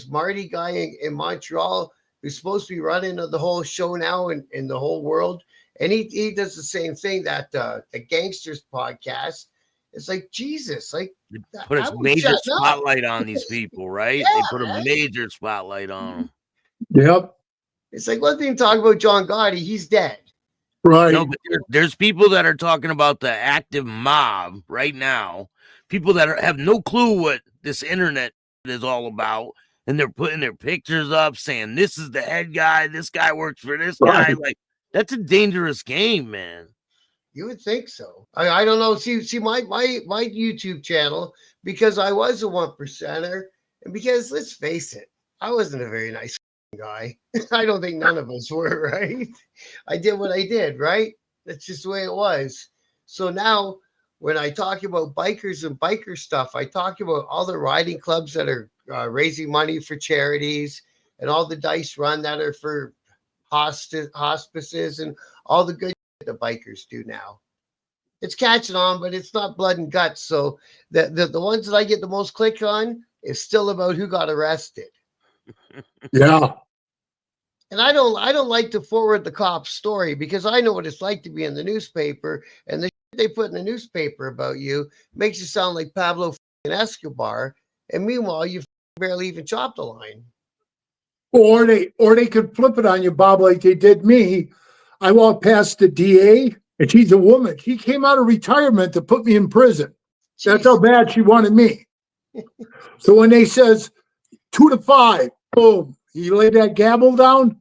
[SPEAKER 2] Marty guy in Montreal who's supposed to be running the whole show now in the whole world. And he does the same thing that the Gangsters podcast. It's like, Jesus, like
[SPEAKER 1] put a major spotlight on these people, right?
[SPEAKER 2] Yeah,
[SPEAKER 1] they put a major spotlight on them.
[SPEAKER 3] Yep.
[SPEAKER 2] It's like, let's even talk about John Gotti. He's dead.
[SPEAKER 3] Right.
[SPEAKER 1] No, but there's people that are talking about the active mob right now. People that have no clue what this internet is all about, and they're putting their pictures up saying this is the head guy, this guy works for this guy. Like, that's a dangerous game, man.
[SPEAKER 2] You would think so. I don't know. See my YouTube channel, because I was a 1%er, and because let's face it, I wasn't a very nice guy. I don't think none of us were, right? I did what I did, right? That's just the way it was. So now when I talk about bikers and biker stuff, I talk about all the riding clubs that are raising money for charities, and all the dice run that are for hospices, and all the good the bikers do now. It's catching on, but it's not blood and guts. So the ones that I get the most click on is still about who got arrested.
[SPEAKER 3] Yeah.
[SPEAKER 2] And I don't like to forward the cop's story, because I know what it's like to be in the newspaper, and the shit they put in the newspaper about you makes you sound like Pablo Escobar, and meanwhile you barely even chopped a line.
[SPEAKER 3] Or they could flip it on you, Bob, like they did me. I walked past the DA, and she's a woman. She came out of retirement to put me in prison. Jeez. That's how bad she wanted me. So when they says 2 to 5, boom, you lay that gavel down.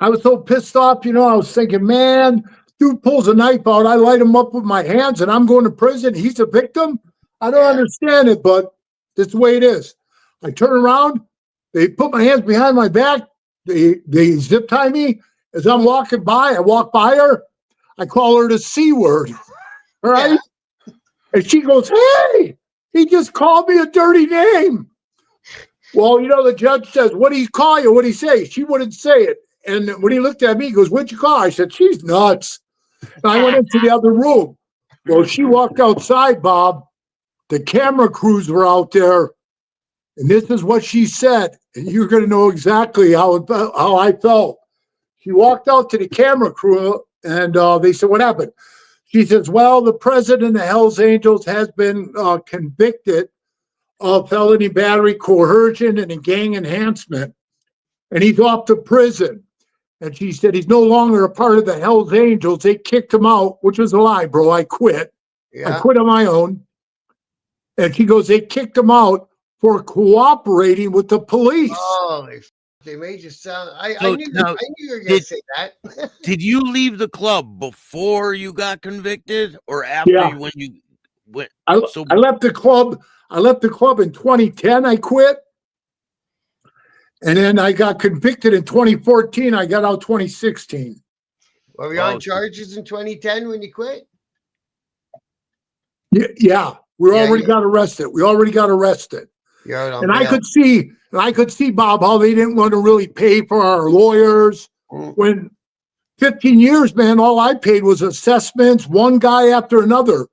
[SPEAKER 3] I was so pissed off, I was thinking, man, dude pulls a knife out. I light him up with my hands, and I'm going to prison. He's a victim. I don't understand it, but that's the way it is. I turn around. They put my hands behind my back. They zip tie me. As I'm walking by, I walk by her. I call her the C word. All right? Yeah. And she goes, hey, he just called me a dirty name. Well, the judge says, what did he call you? What did he say? She wouldn't say it. And when he looked at me, he goes, what'd you call her? I said, she's nuts. And I went into the other room. Well, she walked outside, Bob. The camera crews were out there. And this is what she said. And you're going to know exactly how I felt. She walked out to the camera crew, and they said, what happened? She says, well, the president of Hells Angels has been convicted of felony battery, coercion, and a gang enhancement. And he's off to prison. And she said, he's no longer a part of the Hells Angels. They kicked him out, which was a lie, bro. I quit. Yeah. I quit on my own. And she goes, they kicked him out for cooperating with the police.
[SPEAKER 2] Oh, they made you sound. I knew you were going to say that.
[SPEAKER 1] Did you leave the club before you got convicted, or after when you went?
[SPEAKER 3] I left the club. I left the club in 2010. I quit, and then I got convicted in 2014. I got out 2016.
[SPEAKER 2] Were you on charges in 2010 when you quit?
[SPEAKER 3] Yeah. We already got arrested. And I could see, Bob, how they didn't want to really pay for our lawyers. When 15 years, man, all I paid was assessments, one guy after another.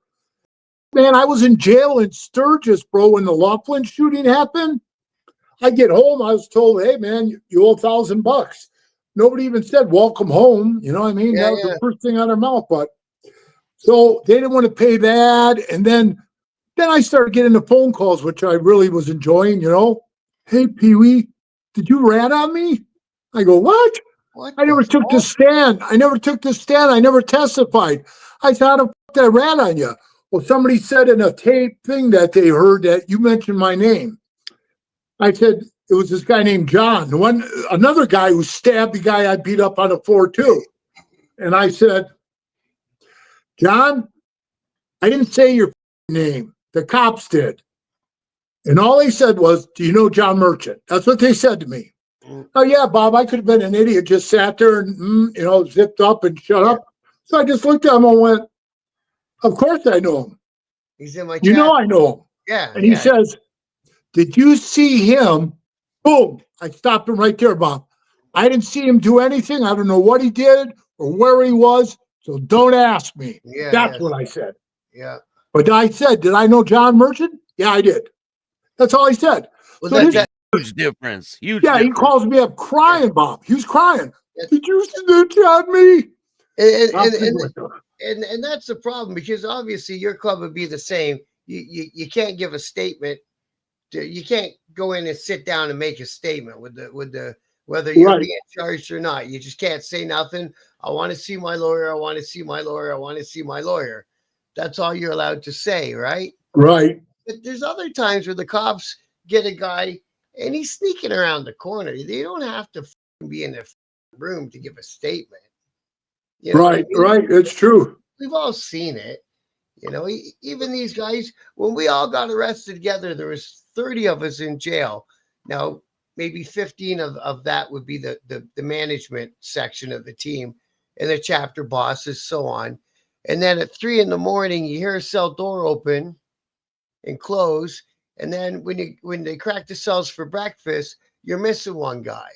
[SPEAKER 3] Man, I was in jail in Sturgis, bro, when the Laughlin shooting happened. I get home, I was told, hey, man, you owe $1,000. Nobody even said, welcome home. You know what I mean? That was the first thing out of their mouth. But so they didn't want to pay that. And then I started getting the phone calls, which I really was enjoying, Hey, PeeWee, did you rat on me? I go, what? I never took the stand. I never testified. I said, how the fuck did I rat on you? Well, somebody said in a tape thing that they heard that you mentioned my name. I said, it was this guy named John, another guy who stabbed the guy I beat up on the floor too. And I said, John, I didn't say your name. The cops did. And all they said was, do you know John Merchant? That's what they said to me. Oh, yeah, Bob, I could have been an idiot, just sat there and, zipped up and shut up. So I just looked at him and went, of course I know him.
[SPEAKER 2] He's in my chat.
[SPEAKER 3] You know I know him.
[SPEAKER 2] Yeah.
[SPEAKER 3] And he says, did you see him? Boom. I stopped him right there, Bob. I didn't see him do anything. I don't know what he did or where he was. So don't ask me.
[SPEAKER 2] Yeah,
[SPEAKER 3] That's what I said.
[SPEAKER 2] Yeah.
[SPEAKER 3] But I said, did I know John Merchant? Yeah, I did. That's all I said.
[SPEAKER 1] Well, that's a huge difference. Huge difference.
[SPEAKER 3] He calls me up crying, Bob. He was crying. Did you snitch on me?
[SPEAKER 2] And that's the problem, because obviously your club would be the same. You can't give a statement. You can't go in and sit down and make a statement with the whether you're being charged or not. You just can't say nothing. I want to see my lawyer. I want to see my lawyer. I want to see my lawyer. That's all you're allowed to say, right?
[SPEAKER 3] Right.
[SPEAKER 2] But there's other times where the cops get a guy and he's sneaking around the corner. They don't have to be in the room to give a statement. You know,
[SPEAKER 3] right. It's true.
[SPEAKER 2] We've all seen it. You know, even these guys, when we all got arrested together, there was 30 of us in jail. Now, maybe 15 of that would be the management section of the team and the chapter bosses, so on. And then at 3 a.m, you hear a cell door open and close. And then when they crack the cells for breakfast, you're missing one guy.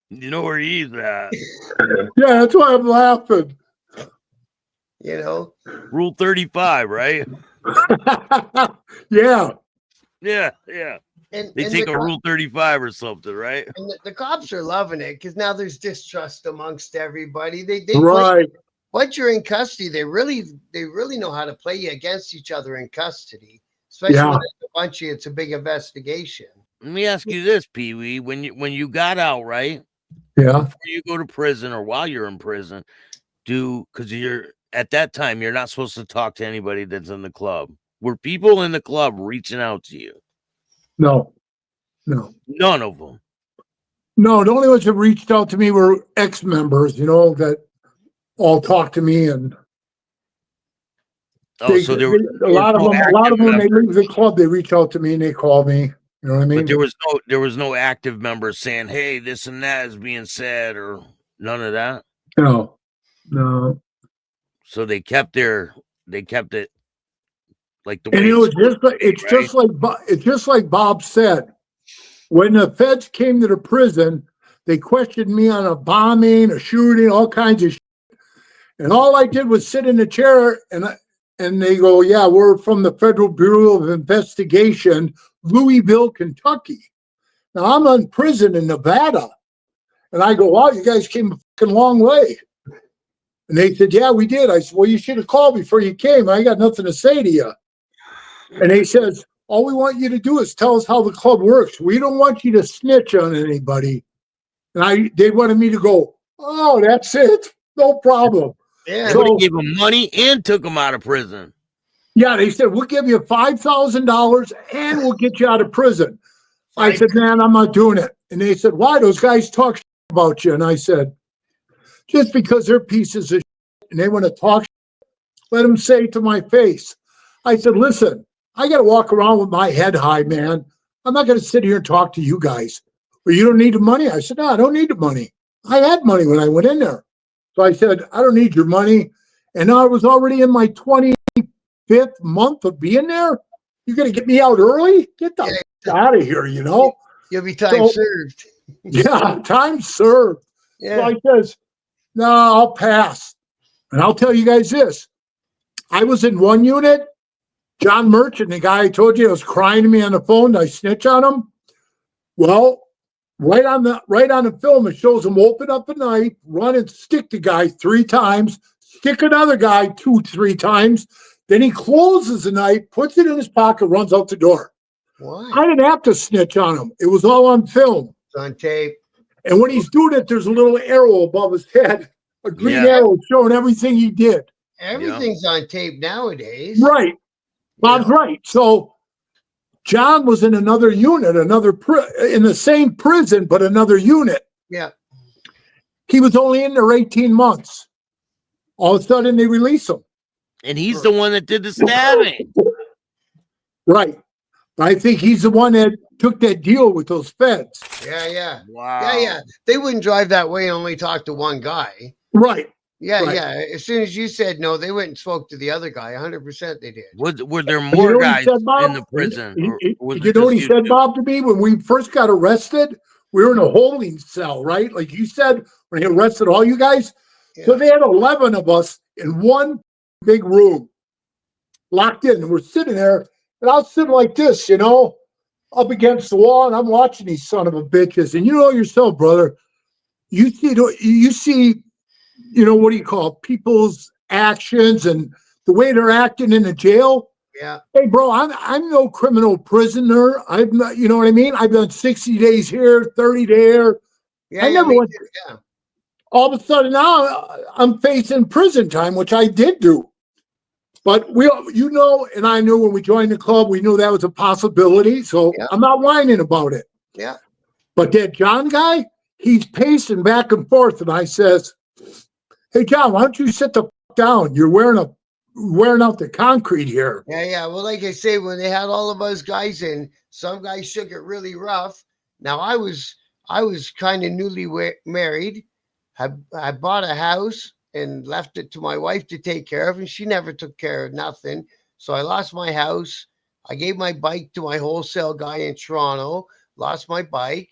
[SPEAKER 1] You know where he's at.
[SPEAKER 3] Yeah, that's why I'm laughing.
[SPEAKER 2] You know,
[SPEAKER 1] Rule 35, right?
[SPEAKER 3] Yeah.
[SPEAKER 2] And
[SPEAKER 1] they take a Rule 35 or something, right?
[SPEAKER 2] And the cops are loving it because now there's distrust amongst everybody. They
[SPEAKER 3] right.
[SPEAKER 2] Once you're in custody, they really know how to play you against each other in custody. Especially when there's a bunch of you, it's a big investigation.
[SPEAKER 1] Let me ask you this, PeeWee. When you got out, right?
[SPEAKER 3] Yeah.
[SPEAKER 1] Before you go to prison or while you're in prison, because you're at that time, you're not supposed to talk to anybody that's in the club. Were people in the club reaching out to you?
[SPEAKER 3] No.
[SPEAKER 1] None of them.
[SPEAKER 3] No, the only ones that reached out to me were ex-members, that all talked to me, and
[SPEAKER 1] so there were
[SPEAKER 3] a lot of them when they leave the club, they reach out to me and they call me. You know what I mean?
[SPEAKER 1] But there was no active members saying, "Hey, this and that is being said," or none of that.
[SPEAKER 3] No.
[SPEAKER 1] So they kept it like the way.
[SPEAKER 3] And it's just like Bob said. When the feds came to the prison, they questioned me on a bombing, a shooting, all kinds of shit. And all I did was sit in a chair and they go, yeah, we're from the Federal Bureau of Investigation, Louisville, Kentucky. Now I'm in prison in Nevada. And I go, wow, you guys came a fucking long way. And they said, yeah, we did. I said, well, you should have called before you came. I got nothing to say to you. And they says, all we want you to do is tell us how the club works. We don't want you to snitch on anybody. And they wanted me to go, oh, that's it. No problem.
[SPEAKER 2] Yeah.
[SPEAKER 1] They would have gave him money and took him out of prison.
[SPEAKER 3] Yeah, they said, we'll give you $5,000 and we'll get you out of prison. I said, man, I'm not doing it. And they said, why? Those guys talk about you. And I said, just because they're pieces of shit and they want to talk shit, let them say it to my face. I said, listen, I got to walk around with my head high, man. I'm not going to sit here and talk to you guys. Well, you don't need the money? I said, no, I don't need the money. I had money when I went in there. So I said, I don't need your money. And I was already in my 25th month of being there. You're going to get me out early? Get the out of here, You'll
[SPEAKER 2] be time served.
[SPEAKER 3] Yeah, time served.
[SPEAKER 2] Yeah.
[SPEAKER 3] So I says, no, I'll pass. And I'll tell you guys this. I was in one unit. John Merchant, the guy I told you was crying to me on the phone. I snitch on him. Well, right on the film, it shows him open up a knife, run and stick the guy 3 times, stick another guy 2-3 times. Then he closes the knife, puts it in his pocket, runs out the door.
[SPEAKER 2] Why?
[SPEAKER 3] I didn't have to snitch on him. It was all on film.
[SPEAKER 2] It's on tape.
[SPEAKER 3] And when he's doing it, there's a little arrow above his head, a green arrow showing everything he did.
[SPEAKER 2] Everything's on tape nowadays.
[SPEAKER 3] Right. Bob's right. So John was in another unit, in the same prison, but another unit.
[SPEAKER 2] Yeah.
[SPEAKER 3] He was only in there 18 months. All of a sudden, they release him.
[SPEAKER 1] And he's the one that did the stabbing.
[SPEAKER 3] Right. I think he's the one that took that deal with those feds.
[SPEAKER 2] Yeah.
[SPEAKER 1] Wow.
[SPEAKER 2] Yeah. They wouldn't drive that way and only talk to one guy.
[SPEAKER 3] Right.
[SPEAKER 2] Yeah,
[SPEAKER 3] Right.
[SPEAKER 2] yeah. As soon as you said no, they went and spoke to the other guy. 100% they did.
[SPEAKER 1] Were there
[SPEAKER 3] You
[SPEAKER 1] more
[SPEAKER 3] know what he
[SPEAKER 1] guys
[SPEAKER 3] said, Bob?
[SPEAKER 1] in the prison? Or was
[SPEAKER 3] You
[SPEAKER 1] it
[SPEAKER 3] know what
[SPEAKER 1] just
[SPEAKER 3] he
[SPEAKER 1] you
[SPEAKER 3] said,
[SPEAKER 1] two?
[SPEAKER 3] Bob, to me? When we first got arrested, we were in a holding cell, right? Like you said, when he arrested all you guys.
[SPEAKER 2] Yeah.
[SPEAKER 3] So they had 11 of us in one big room, locked in. And we're sitting there, and I was sitting like this, you know, up against the wall, and I'm watching these son of a bitches. And you know yourself, brother, you see, you know, what do you call it? People's actions and the way they're acting in the jail.
[SPEAKER 2] Yeah.
[SPEAKER 3] Hey, bro, I'm no criminal prisoner. I'm not, you know what I mean? I've done 60 days here, 30 there.
[SPEAKER 2] Yeah.
[SPEAKER 3] I never
[SPEAKER 2] me
[SPEAKER 3] went.
[SPEAKER 2] too, yeah.
[SPEAKER 3] All of a sudden now I'm facing prison time, which I did do. But you know, and I knew when we joined the club, we knew that was a possibility. So
[SPEAKER 2] Yeah.
[SPEAKER 3] I'm not whining about it.
[SPEAKER 2] Yeah.
[SPEAKER 3] But that John guy, he's pacing back and forth, and I says, "Hey, John, why don't you sit the fuck down? You're wearing out the concrete here."
[SPEAKER 2] Yeah. Well, like I say, when they had all of us guys in, some guys shook it really rough. Now I was kind of newly married. I bought a house and left it to my wife to take care of, and she never took care of nothing. So I lost my house. I gave my bike to my wholesale guy in Toronto. Lost my bike.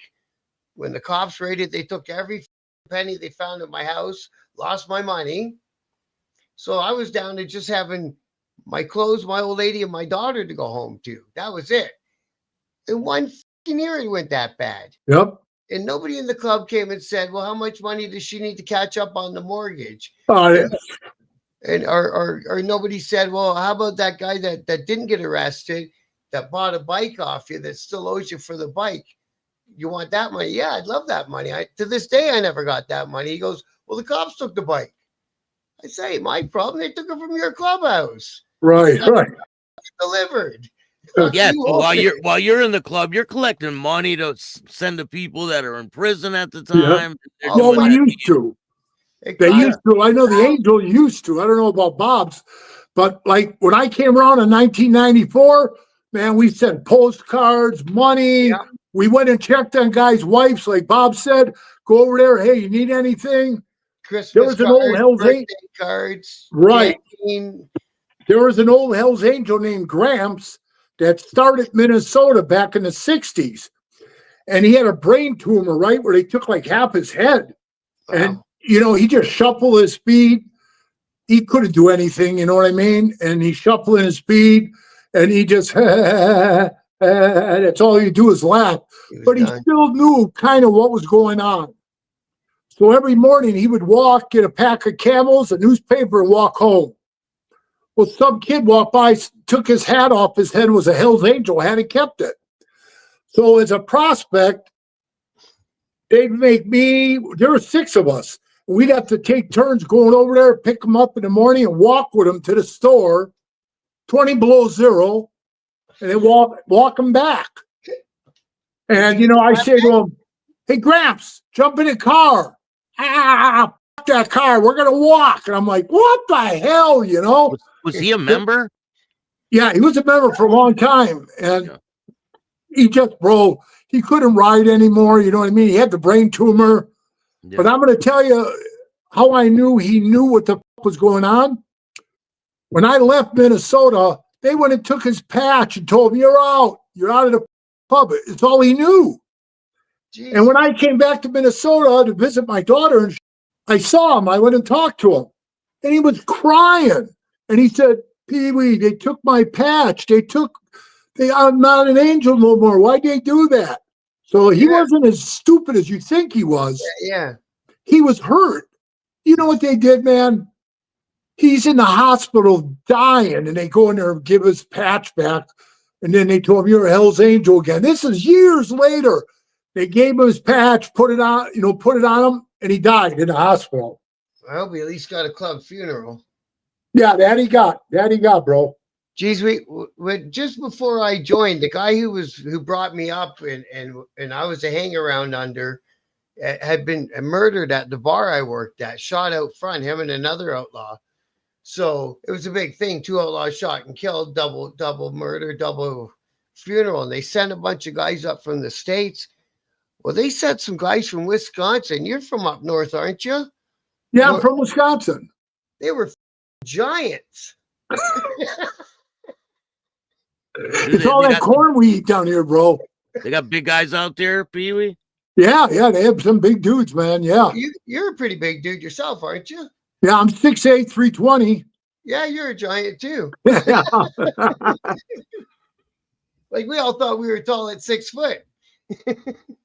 [SPEAKER 2] When the cops raided, they took every penny they found at my house. Lost my money. So I was down to just having my clothes, my old lady, and my daughter to go home to. That was it. In one year, it went that bad.
[SPEAKER 3] Yep.
[SPEAKER 2] And nobody in the club came and said, "Well, how much money does she need to catch up on the mortgage?"
[SPEAKER 3] Yeah.
[SPEAKER 2] And or nobody said, "Well, how about that guy that didn't get arrested, that bought a bike off you, that still owes you for the bike? You want that money?" Yeah, I'd love that money. To this day, I never got that money. He goes, "Well, the cops took the bike." I say, "My problem. They took it from your clubhouse.
[SPEAKER 3] Right.
[SPEAKER 2] Delivered."
[SPEAKER 1] Yeah,
[SPEAKER 2] You
[SPEAKER 1] so
[SPEAKER 2] own it.
[SPEAKER 1] while you're in the club, you're collecting money to send to people that are in prison at the
[SPEAKER 3] Yeah.
[SPEAKER 1] time. They're
[SPEAKER 2] Oh,
[SPEAKER 3] Well,
[SPEAKER 1] doing
[SPEAKER 3] we
[SPEAKER 1] that.
[SPEAKER 3] used to.
[SPEAKER 2] It
[SPEAKER 3] They
[SPEAKER 2] cost-
[SPEAKER 3] used to. I know the Angel used to. I don't know about Bob's, but like when I came around in 1994, man, we sent postcards, money.
[SPEAKER 2] Yeah.
[SPEAKER 3] We went and checked on guys' wives, like Bob said. Go over there. Hey, you need anything?
[SPEAKER 2] Christmas
[SPEAKER 3] There was an old
[SPEAKER 2] cards,
[SPEAKER 3] Hell's
[SPEAKER 2] birthday
[SPEAKER 3] Angel.
[SPEAKER 2] cards,
[SPEAKER 3] Right.
[SPEAKER 2] canteen.
[SPEAKER 3] There was an old Hell's Angel named Gramps that started Minnesota back in the 60s. And he had a brain tumor, right, where they took like half his head.
[SPEAKER 2] Wow.
[SPEAKER 3] And, you know, he just shuffled his feet. He couldn't do anything, you know what I mean? And he's shuffling his feet and he just, that's all you do is laugh. But he still knew kind of what was going on. So every morning he would walk, get a pack of Camels, a newspaper, and walk home. Well, some kid walked by, took his hat off his head, was a Hell's Angel, hadn't kept it. So as a prospect, they'd make me, there were 6 of us. We'd have to take turns going over there, pick them up in the morning and walk with them to the store, 20 below zero, and then walk them back. And, you know, I say to him, "Hey, Gramps, jump in the car." "Ah, fuck that car. We're going to walk." And I'm like, what the hell, you know?
[SPEAKER 1] Was he a member?
[SPEAKER 3] Yeah, he was a member for a long time. And
[SPEAKER 1] Yeah.
[SPEAKER 3] he just, bro, he couldn't ride anymore. You know what I mean? He had the brain tumor.
[SPEAKER 1] Yeah.
[SPEAKER 3] But I'm going to tell you how I knew he knew what the fuck was going on. When I left Minnesota, they went and took his patch and told him, "You're out. You're out of the pub." It's all he knew.
[SPEAKER 2] Jeez.
[SPEAKER 3] And when I came back to Minnesota to visit my daughter, and I saw him, I went and talked to him. And he was crying. And he said, "PeeWee, they took my patch. I'm not an angel no more. Why'd they do that?" So he wasn't as stupid as you think he was.
[SPEAKER 2] Yeah.
[SPEAKER 3] He was hurt. You know what they did, man? He's in the hospital dying, and they go in there and give his patch back. And then they told him, "You're a Hell's Angel again." This is years later. They gave him his patch, put it on him, and he died in the hospital.
[SPEAKER 2] I hope he at least got a club funeral.
[SPEAKER 3] Yeah, that he got, bro.
[SPEAKER 2] Geez, we just before I joined, the guy who brought me up and I was a hang around under had been murdered at the bar I worked at, shot out front, him and another outlaw. So it was a big thing. 2 outlaws shot and killed, double murder, double funeral. And they sent a bunch of guys up from the States. Well, they sent some guys from Wisconsin. You're from up north, aren't you?
[SPEAKER 3] Yeah, I'm from Wisconsin.
[SPEAKER 2] They were giants.
[SPEAKER 3] It's all that corn we eat down here, bro.
[SPEAKER 1] They got big guys out there, PeeWee?
[SPEAKER 3] Yeah, they have some big dudes, man. Yeah.
[SPEAKER 2] You're a pretty big dude yourself, aren't you?
[SPEAKER 3] Yeah, I'm 6'8", 320.
[SPEAKER 2] Yeah, you're a giant too.
[SPEAKER 3] Yeah.
[SPEAKER 2] Like we all thought we were tall at 6 foot.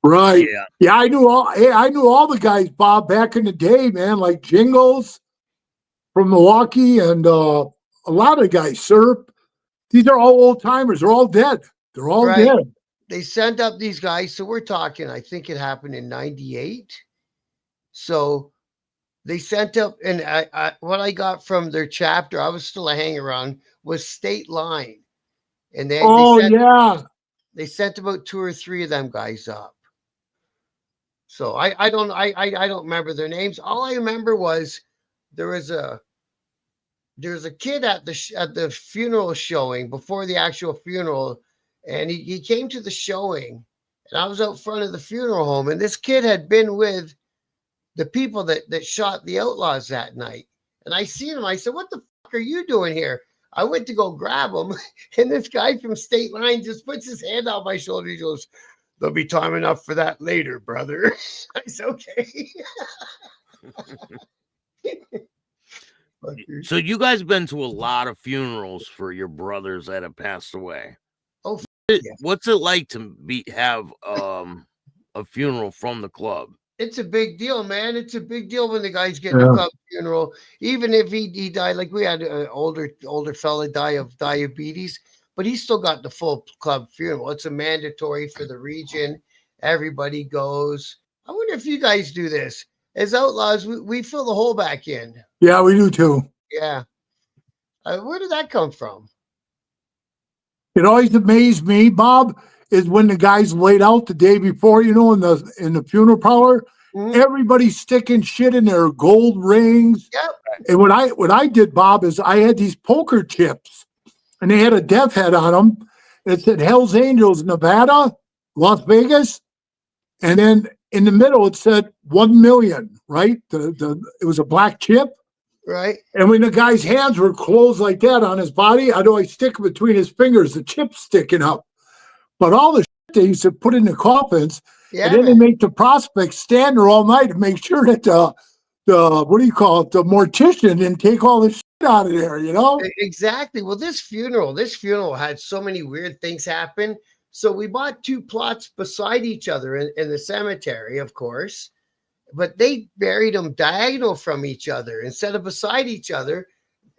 [SPEAKER 3] Right. Yeah, I knew all the guys, Bob, back in the day, man, like Jingles from Milwaukee and a lot of guys, Surf. These are all old timers. They're all dead. They're all dead.
[SPEAKER 2] They sent up these guys. So we're talking, I think it happened in 98. So they sent up, and what I got from their chapter, I was still a hang around, was State Line. And they sent about 2 or 3 of them guys up. So I don't remember their names. All I remember was there was a kid at the funeral showing before the actual funeral, and he came to the showing, and I was out front of the funeral home, and this kid had been with the people that shot the Outlaws that night. And I seen him. I said, "What the fuck are you doing here?" I went to go grab him, and this guy from State Line just puts his hand on my shoulder. He goes, "There'll be time enough for that later, brother." I said, "Okay."
[SPEAKER 1] So you guys been to a lot of funerals for your brothers that have passed away.
[SPEAKER 2] Oh,
[SPEAKER 1] what's it like to have a funeral from the club?
[SPEAKER 2] It's a big deal, man. It's a big deal when the guys get a club funeral. Even if he died, like we had an older fella die of diabetes, but he still got the full club funeral. It's a mandatory for the region. Everybody goes. I wonder if you guys do this. As Outlaws, we fill the hole back in.
[SPEAKER 3] Yeah, we do too.
[SPEAKER 2] Yeah. Where did that come from?
[SPEAKER 3] It always amazed me, Bob, is when the guys laid out the day before, in the funeral parlor, everybody's sticking shit in their gold rings.
[SPEAKER 2] Yep.
[SPEAKER 3] And what I did, Bob, is I had these poker chips, and they had a death head on them. It said Hell's Angels, Nevada, Las Vegas, and then in the middle it said 1 million. Right? It was a black chip.
[SPEAKER 2] Right.
[SPEAKER 3] And when the guy's hands were closed like that on his body, I'd always stick between his fingers, the chip sticking up. But all the shit they used to put in the coffins, and then they make the prospects stand there all night to make sure that the mortician didn't take all the shit out of there,
[SPEAKER 2] Exactly. Well, this funeral had so many weird things happen. So we bought 2 plots beside each other in the cemetery, of course. But they buried them diagonal from each other instead of beside each other.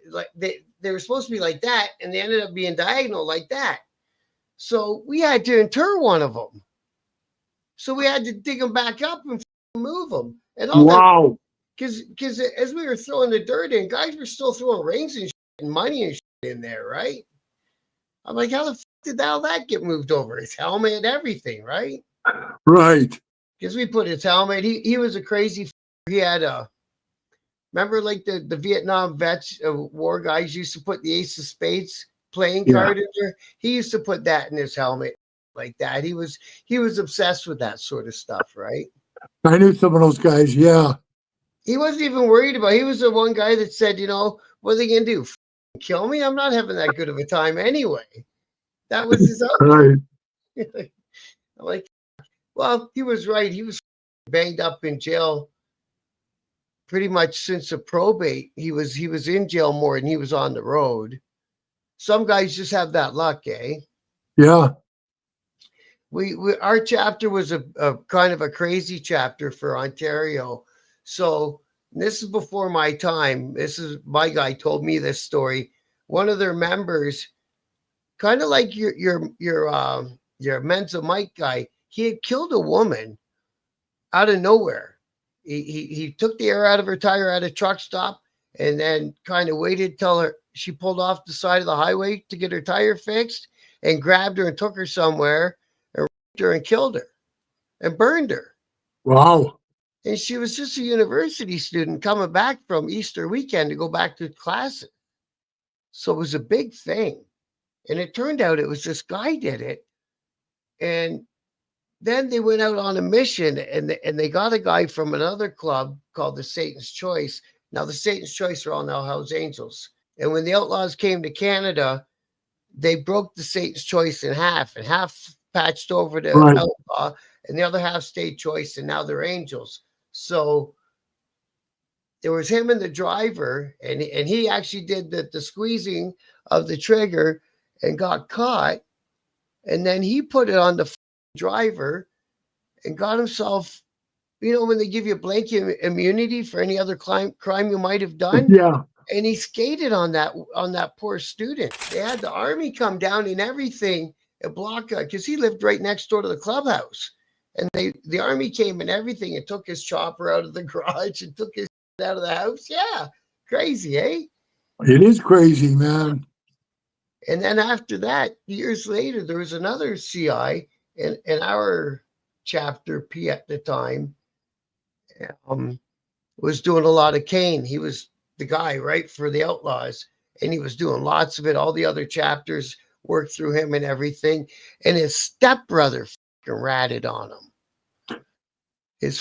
[SPEAKER 2] Like they were supposed to be like that, and they ended up being diagonal like that. So we had to inter one of them. So we had to dig them back up and move them. And all because as we were throwing the dirt in, guys were still throwing rings and shit and money and shit in there, right? I'm like, how the fuck did all that get moved over? His helmet, everything, right?
[SPEAKER 3] Right.
[SPEAKER 2] Because we put his helmet. He was a crazy. He had remember like the Vietnam vets, war guys used to put the Ace of Spades playing card in there. He used to put that in his helmet like that. He was obsessed with that sort of stuff, right?
[SPEAKER 3] I knew some of those guys. Yeah.
[SPEAKER 2] He wasn't even worried about. He was the one guy that said, what are they gonna do? Kill me? I'm not having that good of a time anyway. That was his own. Right. I'm like, well, he was right. He was banged up in jail pretty much since the probate. He was in jail more than he was on the road. Some guys just have that luck, eh?
[SPEAKER 3] Yeah.
[SPEAKER 2] Our chapter was a kind of a crazy chapter for Ontario. So this is before my time. This is my guy told me this story. One of their members, kind of like your Mensa Mike guy, he had killed a woman out of nowhere. He took the air out of her tire at a truck stop and then kind of waited till she pulled off the side of the highway to get her tire fixed and grabbed her and took her somewhere and raped her and killed her and burned her.
[SPEAKER 3] Wow.
[SPEAKER 2] And she was just a university student coming back from Easter weekend to go back to classes. So it was a big thing. And it turned out it was this guy did it. And then they went out on a mission and they got a guy from another club called the Satan's Choice. Now, the Satan's Choice are all now Outlaws-Angels. And when the Outlaws came to Canada, they broke the Satan's Choice in half, and half patched over to
[SPEAKER 3] Right.
[SPEAKER 2] Outlaw, and the other half stayed Choice, and now they're Angels. So there was him and the driver, and he actually did the squeezing of the trigger and got caught. And then he put it on the driver and got himself, you know, when they give you blanket immunity for any other crime you might have done.
[SPEAKER 3] Yeah.
[SPEAKER 2] And he skated on that poor student. They had the army come down and everything and block because he lived right next door to the clubhouse. And the army came and everything and took his chopper out of the garage and took his out of the house. Yeah, crazy, eh?
[SPEAKER 3] It is crazy, man.
[SPEAKER 2] And then after that, years later, there was another CI in our chapter P at the time. Was doing a lot of cane. He was the guy, right, for the Outlaws, and he was doing lots of it. All the other chapters worked through him and everything. And his stepbrother ratted on him.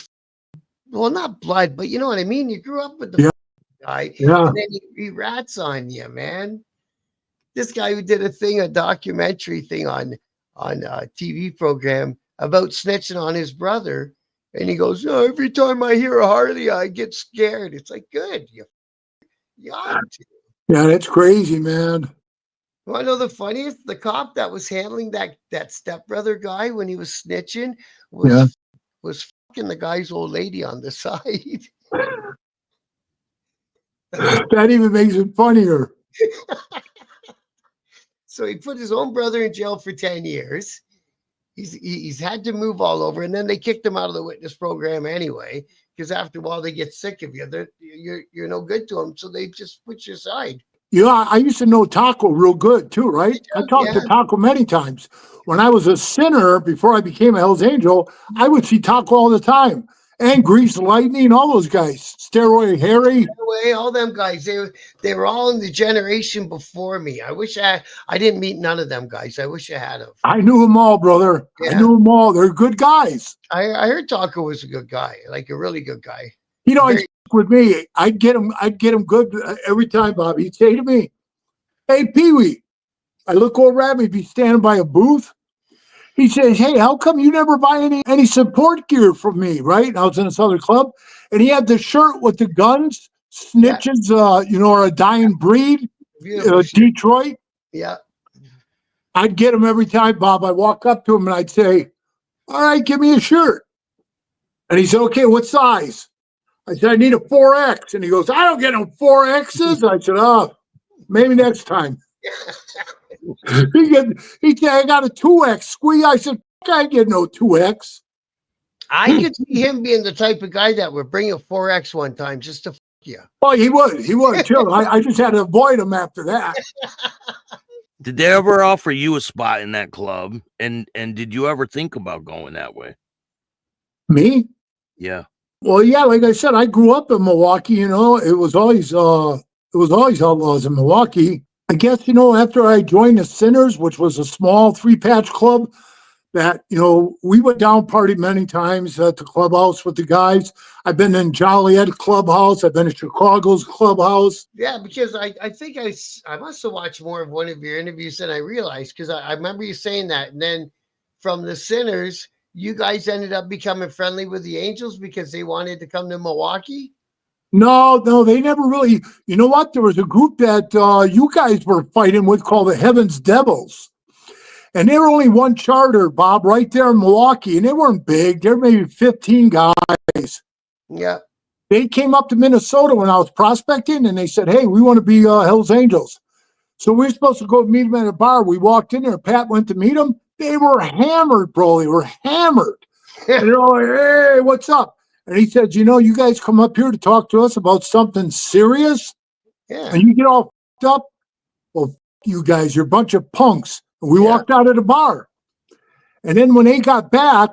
[SPEAKER 2] Well, not blood, but you know what I mean. You grew up with the guy, and then he rats on you, man. This guy who did a documentary thing on a TV program about snitching on his brother. And he goes, oh, every time I hear a Harley, I get scared. It's like, good. You ought to.
[SPEAKER 3] Yeah, that's crazy, man.
[SPEAKER 2] You want to know the funniest? The cop that was handling that stepbrother guy when he was snitching was fucking the guy's old lady on the side.
[SPEAKER 3] That even makes it funnier.
[SPEAKER 2] So he put his own brother in jail for 10 years. He's had to move all over, and then they kicked him out of the witness program anyway, because after a while they get sick of you. You're no good to them, so they just put you aside.
[SPEAKER 3] Yeah, I used to know Taco real good too, right? I talked to Taco many times. When I was a sinner, before I became a Hell's Angel, I would see Taco all the time. And Grease Lightning, all those guys. Steroid Harry.
[SPEAKER 2] All them guys. They were all in the generation before me. I wish I didn't meet none of them guys. I wish I had them.
[SPEAKER 3] I knew them all, brother. Yeah. I knew them all. They're good guys.
[SPEAKER 2] I heard Taco was a good guy, like a really good guy.
[SPEAKER 3] You know, he'd with me. I'd get him good every time, Bob. He'd say to me, hey, PeeWee. I look over at me, be standing by a booth. He says, hey, how come you never buy any support gear from me, right? And I was in this other club, and he had the shirt with the guns, snitches, are a dying breed, Detroit.
[SPEAKER 2] Yeah.
[SPEAKER 3] I'd get him every time, Bob. I'd walk up to him, and I'd say, all right, give me a shirt. And he said, okay, what size? I said, I need a 4X. And he goes, I don't get no 4Xs. I said, oh, maybe next time. He said, I got a 2X squeeze. I said, I get no 2X.
[SPEAKER 2] I could see him being the type of guy that would bring a 4X one time just to you.
[SPEAKER 3] Oh, he would too. I just had to avoid him after that.
[SPEAKER 1] Did they ever offer you a spot in that club? And did you ever think about going that way?
[SPEAKER 3] Me?
[SPEAKER 1] Yeah.
[SPEAKER 3] Well, yeah, like I said, I grew up in Milwaukee, it was always Outlaws in Milwaukee. I guess, after I joined the Sinners, which was a small 3-patch club, that, we went down party many times at the Clubhouse with the guys. I've been in Joliet Clubhouse. I've been in Chicago's Clubhouse.
[SPEAKER 2] Yeah, because I think I must have watched more of one of your interviews than I realized, because I remember you saying that. And then from the Sinners, you guys ended up becoming friendly with the Angels because they wanted to come to Milwaukee?
[SPEAKER 3] No, they never really. You know what? There was a group that you guys were fighting with called the Heavens Devils. And they were only one charter, Bob, right there in Milwaukee. And they weren't big. There were maybe 15 guys.
[SPEAKER 2] Yeah.
[SPEAKER 3] They came up to Minnesota when I was prospecting, and they said, hey, we want to be Hell's Angels. So we were supposed to go meet them at a bar. We walked in there. Pat went to meet them. They were hammered, bro. They were hammered. And they're all like, hey, what's up? And he said, you guys come up here to talk to us about something serious?
[SPEAKER 2] Yeah.
[SPEAKER 3] And you get all f***ed up? Well, you guys, you're a bunch of punks. And we walked out of the bar. And then when they got back,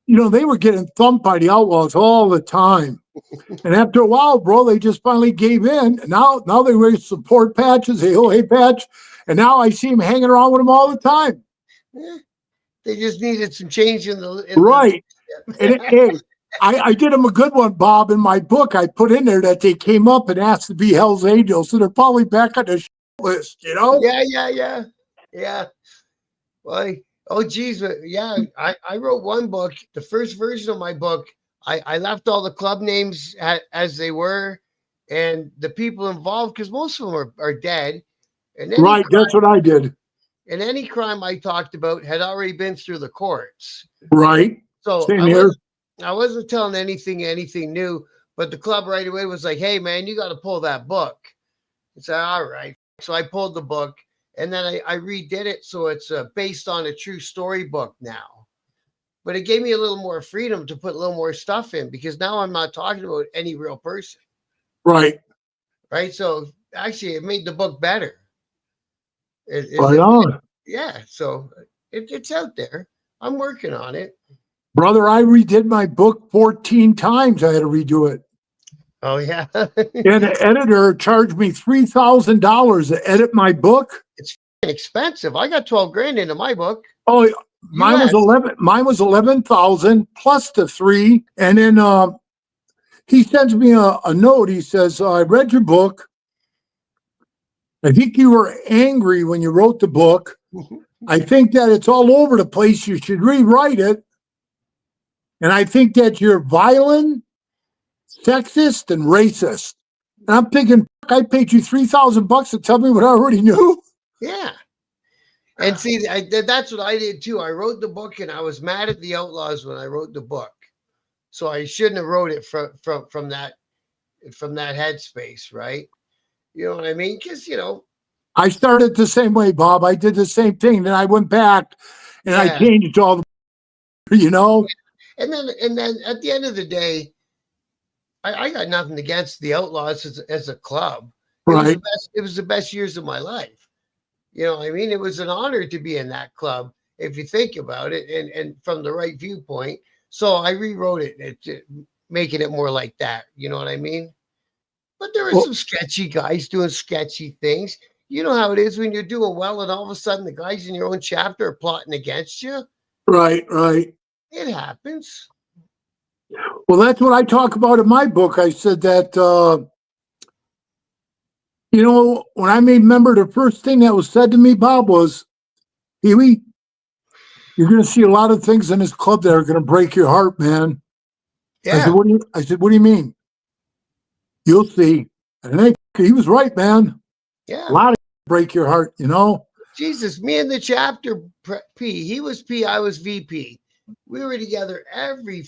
[SPEAKER 3] they were getting thumped by the Outlaws all the time. And after a while, bro, they just finally gave in. And now they wear support patches, hey patch. And now I see them hanging around with them all the time.
[SPEAKER 2] Yeah. They just needed some change in the
[SPEAKER 3] right. And hey, I did them a good one, Bob. In my book, I put in there that they came up and asked to be Hell's Angels. So they're probably back on the list,
[SPEAKER 2] Yeah. Well, oh, geez. Yeah, I wrote one book. The first version of my book, I left all the club names as they were and the people involved, because most of them are dead. And
[SPEAKER 3] right, that's what I did.
[SPEAKER 2] And any crime I talked about had already been through the courts.
[SPEAKER 3] Right.
[SPEAKER 2] So
[SPEAKER 3] Same here.
[SPEAKER 2] I wasn't telling anything new, but the club right away was like, hey, man, you got to pull that book. I said, all right. So I pulled the book, and then I redid it. So it's based on a true story book now. But it gave me a little more freedom to put a little more stuff in, because now I'm not talking about any real person.
[SPEAKER 3] Right.
[SPEAKER 2] Right. So actually, it made the book better.
[SPEAKER 3] Right on.
[SPEAKER 2] Yeah. So it's out there. I'm working on it.
[SPEAKER 3] Brother, I redid my book 14 times. I had to redo it.
[SPEAKER 2] Oh, yeah.
[SPEAKER 3] And the editor charged me $3,000 to edit my book.
[SPEAKER 2] It's expensive. I got 12 grand into my book.
[SPEAKER 3] Oh, mine was 11. Mine was 11,000 plus the 3. And then he sends me a note. He says, I read your book. I think you were angry when you wrote the book. I think that it's all over the place. You should rewrite it. And I think that you're violent, sexist, and racist. And I'm thinking, I paid you $3,000 to tell me what I already knew.
[SPEAKER 2] Yeah. And see, that's what I did too. I wrote the book, and I was mad at the Outlaws when I wrote the book. So I shouldn't have wrote it from that headspace, right? You know what I mean? Because,
[SPEAKER 3] I started the same way, Bob. I did the same thing. Then I went back and I changed all the,
[SPEAKER 2] And then at the end of the day, I got nothing against the Outlaws as a club.
[SPEAKER 3] Right.
[SPEAKER 2] It was the best years of my life. You know what I mean? It was an honor to be in that club, if you think about it, and from the right viewpoint. So I rewrote it, making it more like that. You know what I mean? But there were some sketchy guys doing sketchy things. You know how it is when you're doing well, and all of a sudden the guys in your own chapter are plotting against you.
[SPEAKER 3] Right.
[SPEAKER 2] It happens.
[SPEAKER 3] Well, that's what I talk about in my book. I said that, when I made member, the first thing that was said to me, Bob, was, PeeWee, you're going to see a lot of things in this club that are going to break your heart, man.
[SPEAKER 2] Yeah.
[SPEAKER 3] I said, what do you mean? You'll see. And he was right, man.
[SPEAKER 2] Yeah.
[SPEAKER 3] A lot of break your heart,
[SPEAKER 2] Jesus, me and the chapter P. He was P, I was VP. We were together every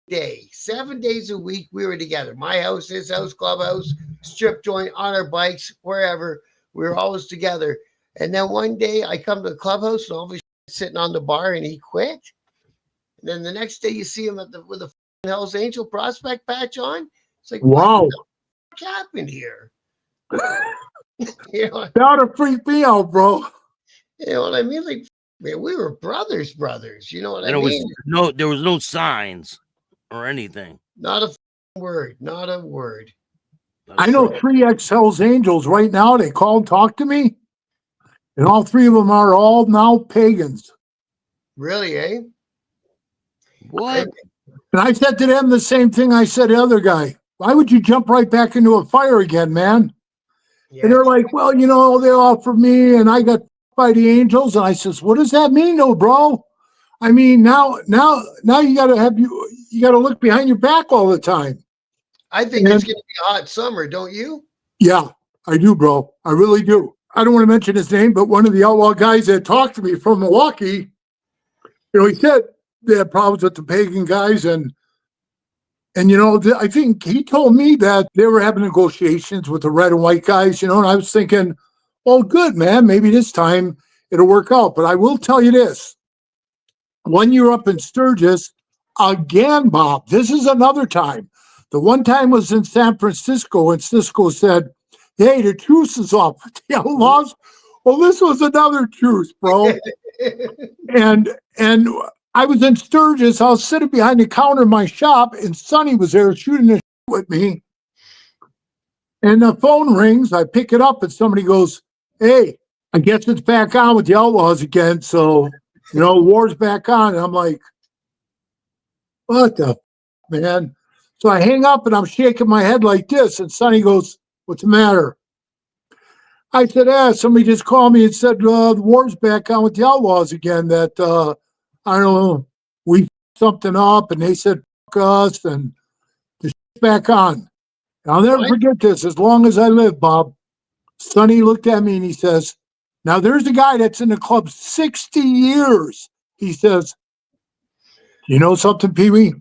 [SPEAKER 2] day, 7 days a week. We were together. My house, his house, Clubhouse, strip joint, on our bikes, wherever. We were always together. And then one day I come to the Clubhouse and all of a sitting on the bar, and he quit. And then the next day you see him with a Hell's Angel prospect patch on. It's like,
[SPEAKER 3] wow,
[SPEAKER 2] what the fuck happened here?
[SPEAKER 3] That would freak me out, bro.
[SPEAKER 2] You know what I mean? Like, man, we were brothers. You know what I mean?
[SPEAKER 1] There was no signs or anything.
[SPEAKER 2] Not a word. Not a word.
[SPEAKER 3] I know 3X Hell's Angels right now. They call and talk to me. And all 3 of them are all now pagans.
[SPEAKER 2] Really, eh?
[SPEAKER 1] What?
[SPEAKER 3] And I said to them the same thing I said to the other guy. Why would you jump right back into a fire again, man? Yeah. And they're like, well, they offered me and I got by the angels. And I says, what does that mean though, bro? I mean, now you gotta look behind your back all the time.
[SPEAKER 2] I think it's gonna be a hot summer, don't you?
[SPEAKER 3] Yeah, I do, bro. I really do. I don't want to mention his name, but one of the outlaw guys that talked to me from Milwaukee, he said they had problems with the pagan guys, and I think he told me that they were having negotiations with the red and white guys, and I was thinking, well, good, man, maybe this time it'll work out. But I will tell you this. One year up in Sturgis, again, Bob, this is another time. The one time was in San Francisco, and Cisco said, hey, the truce is off with the Outlaws. Well, this was another truce, bro. and I was in Sturgis. I was sitting behind the counter in my shop, and Sonny was there shooting the shit with me. And the phone rings. I pick it up, and somebody goes, "Hey, I guess it's back on with the Outlaws again. So, war's back on." And I'm like, "What the man?" So I hang up, and I'm shaking my head like this. And Sonny goes, "What's the matter?" I said, somebody just called me and said, the war's back on with the Outlaws again. That, I don't know, we something up, and they said, fuck us, and the shit's back on. And I'll never forget this as long as I live, Bob. Sonny looked at me and he says, "Now there's a guy that's in the club 60 years. He says, you know something, PeeWee?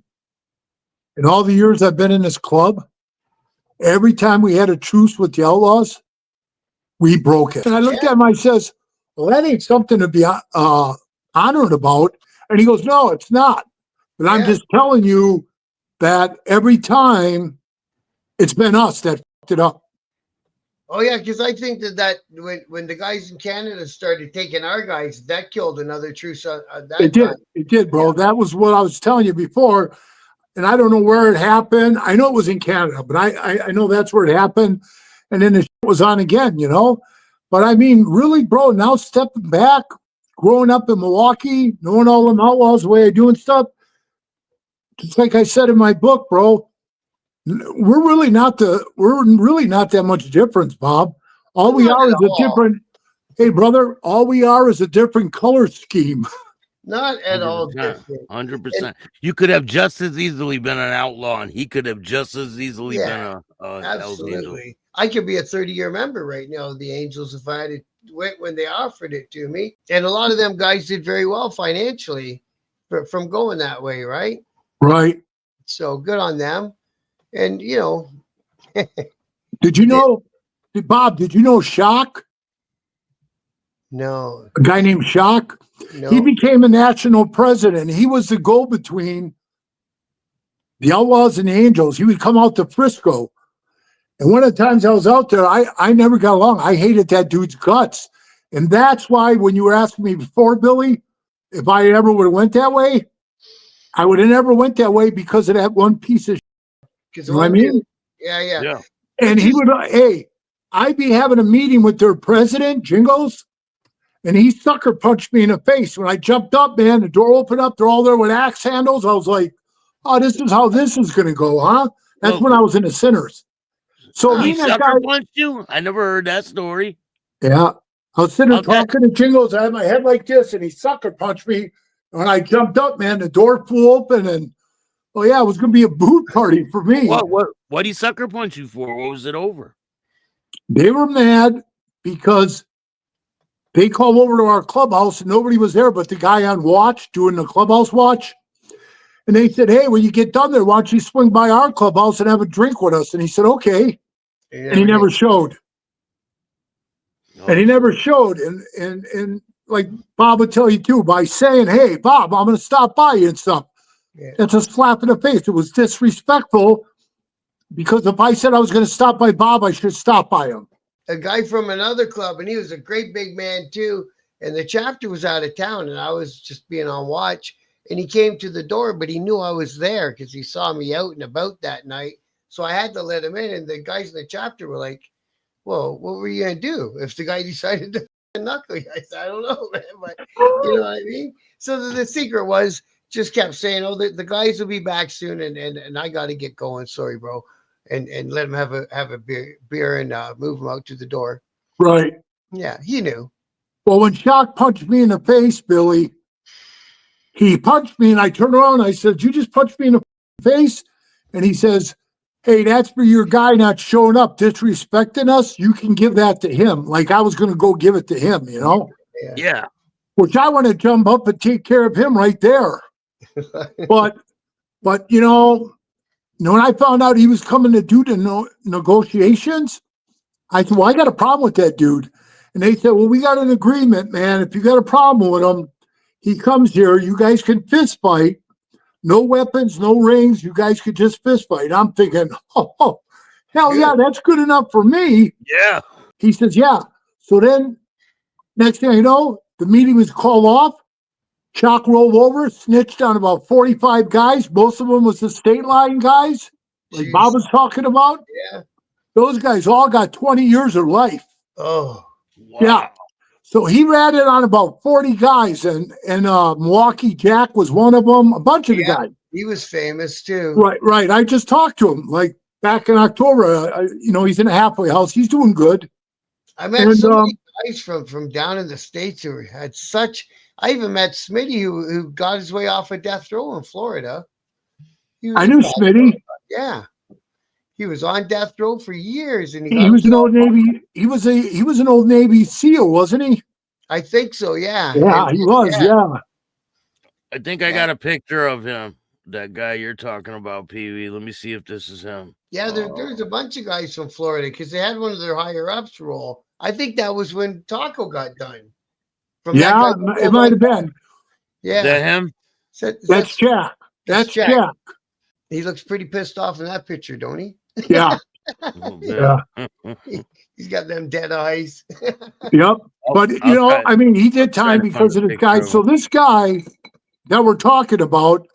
[SPEAKER 3] In all the years I've been in this club, every time we had a truce with the Outlaws, we broke it." And I looked at him, I says, "Well, that ain't something to be honored about." And he goes, "No, it's not. But I'm just telling you that every time it's been us that fucked it up."
[SPEAKER 2] Oh yeah, because I think that when the guys in Canada started taking our guys, that killed another truce at that time.
[SPEAKER 3] It did, bro. Yeah. That was what I was telling you before. And I don't know where it happened. I know it was in Canada, but I know that's where it happened. And then the shit was on again, But I mean, really, bro, now stepping back, growing up in Milwaukee, knowing all them outlaws, the way I do and stuff, just like I said in my book, bro, we're really not that much difference, Bob. All we are is a different, hey, brother, all we are is a different color scheme.
[SPEAKER 2] Not at all different.
[SPEAKER 1] 100%. You could have just as easily been an outlaw, and he could have just as easily been a
[SPEAKER 2] absolutely. I could be a 30-year member right now of the Angels if I had it when they offered it to me. And a lot of them guys did very well financially from going that way, right?
[SPEAKER 3] Right.
[SPEAKER 2] So good on them. And
[SPEAKER 3] did you know, Bob? Did you know Shock?
[SPEAKER 2] No.
[SPEAKER 3] A guy named Shock. No. He became a national president. He was the go-between the Outlaws and the Angels. He would come out to Frisco. And one of the times I was out there, I never got along. I hated that dude's guts. And that's why when you were asking me before, Billy, if I ever would have went that way, I would have never went that way because of that one piece of shit. You know what I mean?
[SPEAKER 2] Yeah.
[SPEAKER 3] And he would, I'd be having a meeting with their president, Jingles, and he sucker punched me in the face. When I jumped up, man, the door opened up. They're all there with axe handles. I was like, oh, this is how this is going to go, huh? That's when I was in the Sinners. So
[SPEAKER 1] he sucker punched you? I never heard that story.
[SPEAKER 3] Yeah. I was sitting there talking to Jingles. I had my head like this, and he sucker punched me. When I jumped up, man, the door flew open, and it was going to be a boot party for me.
[SPEAKER 1] What did he sucker punch you for? What was it over?
[SPEAKER 3] They were mad because they called over to our clubhouse and nobody was there but the guy on watch doing the clubhouse watch. And they said, hey, when you get done there, why don't you swing by our clubhouse and have a drink with us? And he said, okay. And he never showed. And he never showed. And like Bob would tell you too, by saying, hey, Bob, I'm going to stop by you and stuff. Yeah. That's a slap in the face. It was disrespectful because if I said I was going to stop by Bob, I should stop by him.
[SPEAKER 2] A guy from another club, and he was a great big man too. And the chapter was out of town, and I was just being on watch. And he came to the door, but he knew I was there because he saw me out and about that night. So I had to let him in. And the guys in the chapter were like, well, what were you going to do if the guy decided to knuckle you? I said, I don't know, man. But you know what I mean? So the secret was just kept saying, oh, the guys will be back soon. And I got to get going. Sorry, bro. And let him have a beer and move him out to the door.
[SPEAKER 3] Right.
[SPEAKER 2] Yeah, he knew.
[SPEAKER 3] Well, when Shock punched me in the face, Billy, he punched me and I turned around and I said, you just punched me in the face? And he says, hey, that's for your guy not showing up, disrespecting us. You can give that to him. Like I was going to go give it to him,
[SPEAKER 1] Yeah.
[SPEAKER 3] Which I want to jump up and take care of him right there. But when I found out he was coming to do the negotiations, I said, well, I got a problem with that dude. And they said, well, we got an agreement, man. If you got a problem with him, he comes here. You guys can fist fight. No weapons, no rings. You guys could just fist fight. I'm thinking, hell yeah, that's good enough for me.
[SPEAKER 1] Yeah.
[SPEAKER 3] He says, yeah. So then next thing I know, the meeting was called off. Chalk rolled over, snitched on about 45 guys. Most of them was the state line guys, like
[SPEAKER 2] Jeez.
[SPEAKER 3] Bob was talking about.
[SPEAKER 2] Yeah.
[SPEAKER 3] Those guys all got 20 years of life.
[SPEAKER 2] Oh.
[SPEAKER 1] Wow.
[SPEAKER 3] Yeah. So he ratted on about 40 guys, and Milwaukee Jack was one of them, a bunch of the guys.
[SPEAKER 2] He was famous too.
[SPEAKER 3] Right. I just talked to him like back in October. He's in a halfway house. He's doing good.
[SPEAKER 2] I met so many guys from down in the States who had such. I even met Smitty who got his way off of death row in Florida.
[SPEAKER 3] I knew Smitty.
[SPEAKER 2] Yeah, he was on death row for years, and
[SPEAKER 3] he was an old Navy. He was an old Navy SEAL, wasn't he?
[SPEAKER 2] I think so. Yeah.
[SPEAKER 3] Yeah, he was. Yeah.
[SPEAKER 1] I think I got a picture of him. That guy you're talking about, PeeWee. Let me see if this is him.
[SPEAKER 2] Yeah, there's a bunch of guys from Florida because they had one of their higher ups roll. I think that was when Taco got done.
[SPEAKER 3] Yeah, it might have been.
[SPEAKER 1] Is
[SPEAKER 2] Yeah.
[SPEAKER 1] that him?
[SPEAKER 3] That's Jack. That's Jack.
[SPEAKER 2] He looks pretty pissed off in that picture, don't he?
[SPEAKER 3] Yeah.
[SPEAKER 1] Yeah.
[SPEAKER 2] He's got them dead eyes.
[SPEAKER 3] Yep. But, he did time because of this guy. So this guy that we're talking about,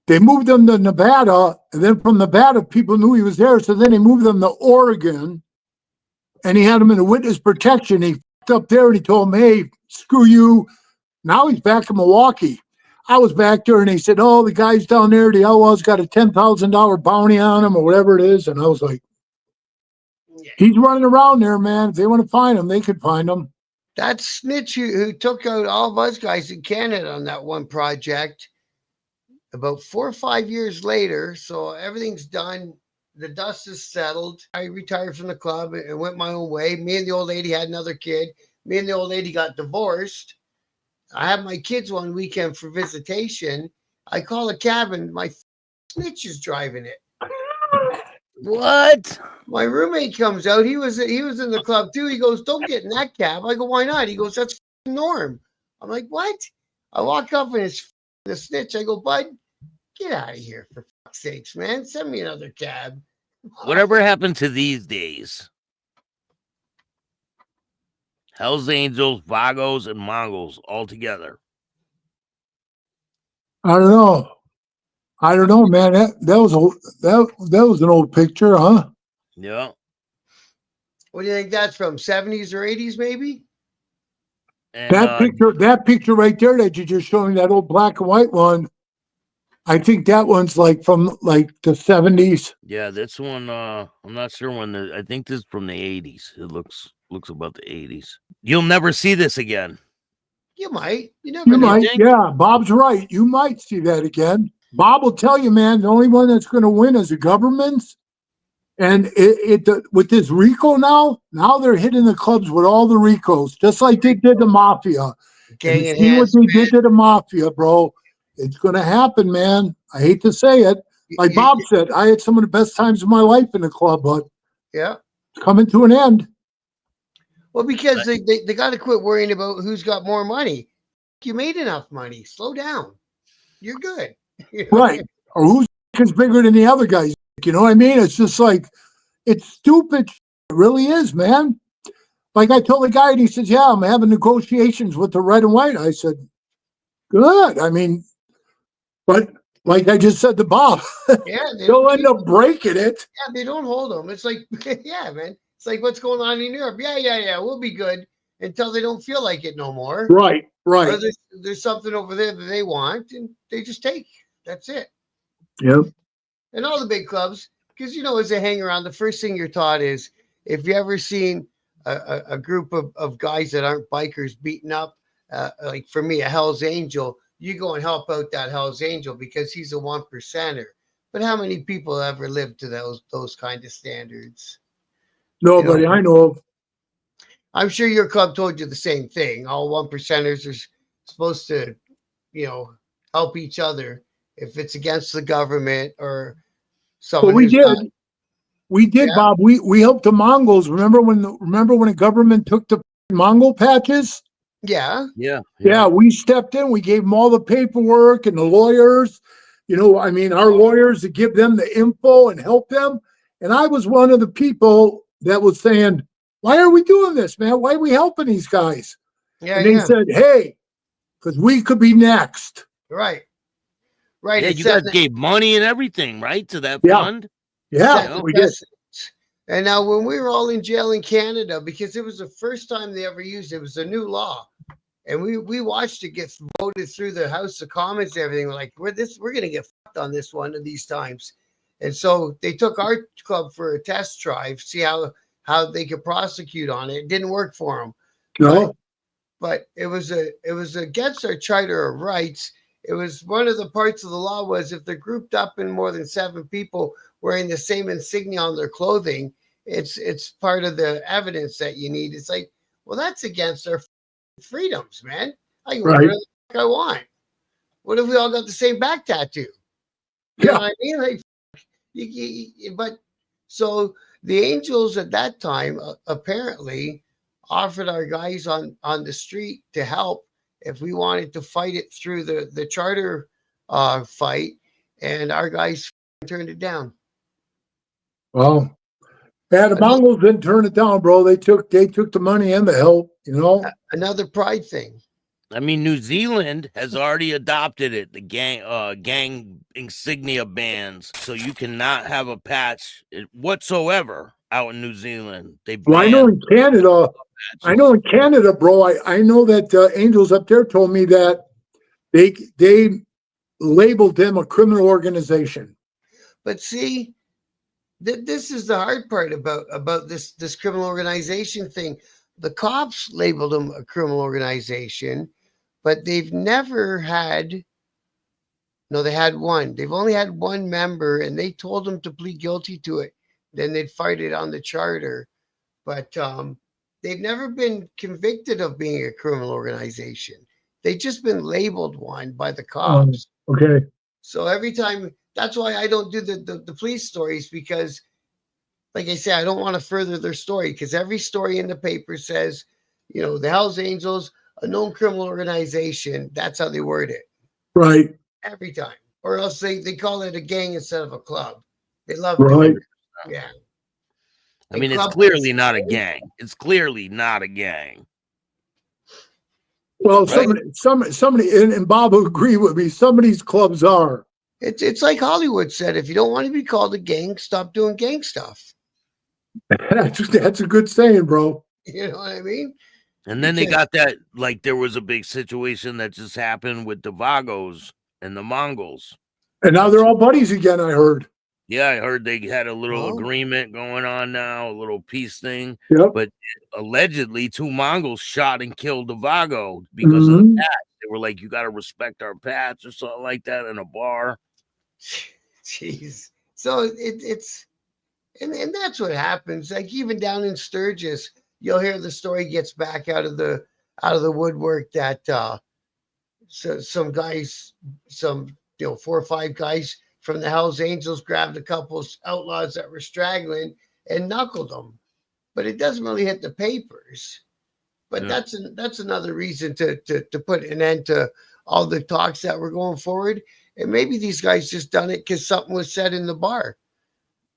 [SPEAKER 3] they moved him to Nevada, and then from Nevada, people knew he was there. So then they moved him to Oregon, and he had him in a witness protection. He f***ed up there, and he told him, hey, screw you. Now he's back in Milwaukee. I was back there, and they said, oh, the guy's down there, the Outlaws got a $10,000 bounty on him or whatever it is. And I was like, he's running around there, man. If they want to find him, they could find him.
[SPEAKER 2] That snitch who took out all of us guys in Canada on that one project, about 4 or 5 years later, so everything's done. The dust is settled. I retired from the club and went my own way. Me and the old lady had another kid. Me and the old lady got divorced. I had my kids one weekend for visitation. I call a cab and my snitch is driving it.
[SPEAKER 1] What?
[SPEAKER 2] My roommate comes out. He was in the club too. He goes, don't get in that cab. I go, why not? He goes, that's Norm. I'm like, what? I walk up and it's the snitch. I go, bud, get out of here for fuck's sakes, man. Send me another cab.
[SPEAKER 1] Whatever happened to these days? Hells Angels, Vagos, and Mongols all together.
[SPEAKER 3] I don't know, man. That was an old picture, huh?
[SPEAKER 1] Yeah.
[SPEAKER 2] What do you think that's from? 70s or 80s, maybe?
[SPEAKER 1] And,
[SPEAKER 3] that picture right there that you just showed me, that old black and white one, I think that one's like from like the 70s.
[SPEAKER 1] Yeah, this one, I'm not sure when. I think this is from the 80s. It looks about the 80s. You'll never see this again.
[SPEAKER 2] You might. You never know.
[SPEAKER 3] Might. Yeah, Bob's right. You might see that again. Bob will tell you, man, the only one that's going to win is the governments. And with this Rico now they're hitting the clubs with all the Ricos, just like they did the Mafia.
[SPEAKER 2] Gang
[SPEAKER 3] see what they did to the Mafia, bro. It's going to happen, man. I hate to say it. Like Bob said, I had some of the best times of my life in the club, but
[SPEAKER 2] yeah,
[SPEAKER 3] it's coming to an end.
[SPEAKER 2] Well, because they got to quit worrying about who's got more money. You made enough money. Slow down. You're good.
[SPEAKER 3] Right. Or who's bigger than the other guys? You know what I mean? It's just like, it's stupid. It really is, man. Like I told the guy, and he says, yeah, I'm having negotiations with the red and white. I said, good. I mean, but like I just said to Bob,
[SPEAKER 2] yeah,
[SPEAKER 3] they'll end up breaking it.
[SPEAKER 2] Yeah, they don't hold them. It's like, yeah, man. It's like what's going on in Europe. Yeah. We'll be good until they don't feel like it no more.
[SPEAKER 3] Right.
[SPEAKER 2] Or there's something over there that they want, and they just take. That's it.
[SPEAKER 3] Yep.
[SPEAKER 2] And all the big clubs, because, as they hang around, the first thing you're taught is if you ever seen a group of guys that aren't bikers beating up, like for me, a Hell's Angel, you go and help out that Hell's Angel because he's a 1%er. But how many people ever live to those kind of standards?
[SPEAKER 3] Nobody I know of.
[SPEAKER 2] I'm sure your club told you the same thing. All 1%ers are supposed to, help each other if it's against the government or someone.
[SPEAKER 3] Well, we did, yeah. Bob. We helped the Mongols. Remember when the government took the Mongol patches?
[SPEAKER 2] Yeah.
[SPEAKER 3] We stepped in. We gave them all the paperwork and the lawyers. Our lawyers to give them the info and help them. And I was one of the people that was saying, why are we doing this, man? Why are we helping these guys? Yeah, and they said, hey, because we could be next.
[SPEAKER 2] Right. Right.
[SPEAKER 1] Yeah,
[SPEAKER 2] It
[SPEAKER 1] you
[SPEAKER 2] says
[SPEAKER 1] guys gave money and everything, right, to that
[SPEAKER 3] Yeah.
[SPEAKER 1] fund.
[SPEAKER 3] Yeah,
[SPEAKER 2] set the
[SPEAKER 3] we did.
[SPEAKER 2] precedent. And now when we were all in jail in Canada, because it was the first time they ever used it, it was a new law. And we watched it get voted through the House of Commons and everything. We're like, we're gonna get fucked on this one of these times. And so they took our club for a test drive, see how they could prosecute on it. It didn't work for them.
[SPEAKER 3] No,
[SPEAKER 2] But it was against our Charter of Rights. It was one of the parts of the law was if they're grouped up in more than 7 people wearing the same insignia on their clothing, it's part of the evidence that you need. It's like, well, that's against our freedoms, man. I can wear
[SPEAKER 3] Right.
[SPEAKER 2] whatever the fuck I want. What if we all got the same back tattoo? You know
[SPEAKER 3] Yeah.
[SPEAKER 2] what I mean? Like, but so the Angels at that time apparently offered our guys on the street to help if we wanted to fight it through the charter fight, and our guys turned it down.
[SPEAKER 3] Well, yeah, the Mongols didn't turn it down, bro. They took the money and the help, you know.
[SPEAKER 2] Another pride thing.
[SPEAKER 1] I mean, New Zealand has already adopted it, the gang insignia bans, so you cannot have a patch whatsoever out in New Zealand. They
[SPEAKER 3] Well, I know in Canada, bro. I know that Angels up there told me that they labeled them a criminal organization.
[SPEAKER 2] But see, this is the hard part about this criminal organization thing. The cops labeled them a criminal organization, but they've never had. No, they had one. They've only had one member, and they told them to plead guilty to it. Then they'd fight it on the charter. But they've never been convicted of being a criminal organization. They've just been labeled one by the cops.
[SPEAKER 3] Okay.
[SPEAKER 2] So every time, that's why I don't do the police stories, because, like I say, I don't want to further their story, because every story in the paper says, you know, the Hells Angels, a known criminal organization. That's how they word it.
[SPEAKER 3] Right.
[SPEAKER 2] Every time. Or else they call it a gang instead of a club. They love
[SPEAKER 3] Right.
[SPEAKER 2] doing it. Yeah.
[SPEAKER 1] I mean, it's clearly not a gang. It's clearly not a gang.
[SPEAKER 3] Well,
[SPEAKER 1] Right.
[SPEAKER 3] somebody, and Bob will agree with me. Some of these clubs are.
[SPEAKER 2] It's like Hollywood said, if you don't want to be called a gang, stop doing gang stuff.
[SPEAKER 3] That's a good saying, bro.
[SPEAKER 2] You know what I mean?
[SPEAKER 1] And then they got that, like, there was a big situation that just happened with the Vagos and the Mongols.
[SPEAKER 3] And now they're all buddies again, I heard.
[SPEAKER 1] Yeah, I heard they had a little agreement going on now, a little peace thing.
[SPEAKER 3] Yep.
[SPEAKER 1] But allegedly, 2 Mongols shot and killed the Vago because of the patch. They were like, you got to respect our patch or something like that in a bar.
[SPEAKER 2] Jeez. So it's and that's what happens. Like even down in Sturgis, you'll hear the story gets back out of the woodwork that so some guys, 4 or 5 guys from the Hells Angels grabbed a couple of outlaws that were straggling and knuckled them. But it doesn't really hit the papers. But that's another reason to put an end to all the talks that were going forward. And maybe these guys just done it because something was said in the bar.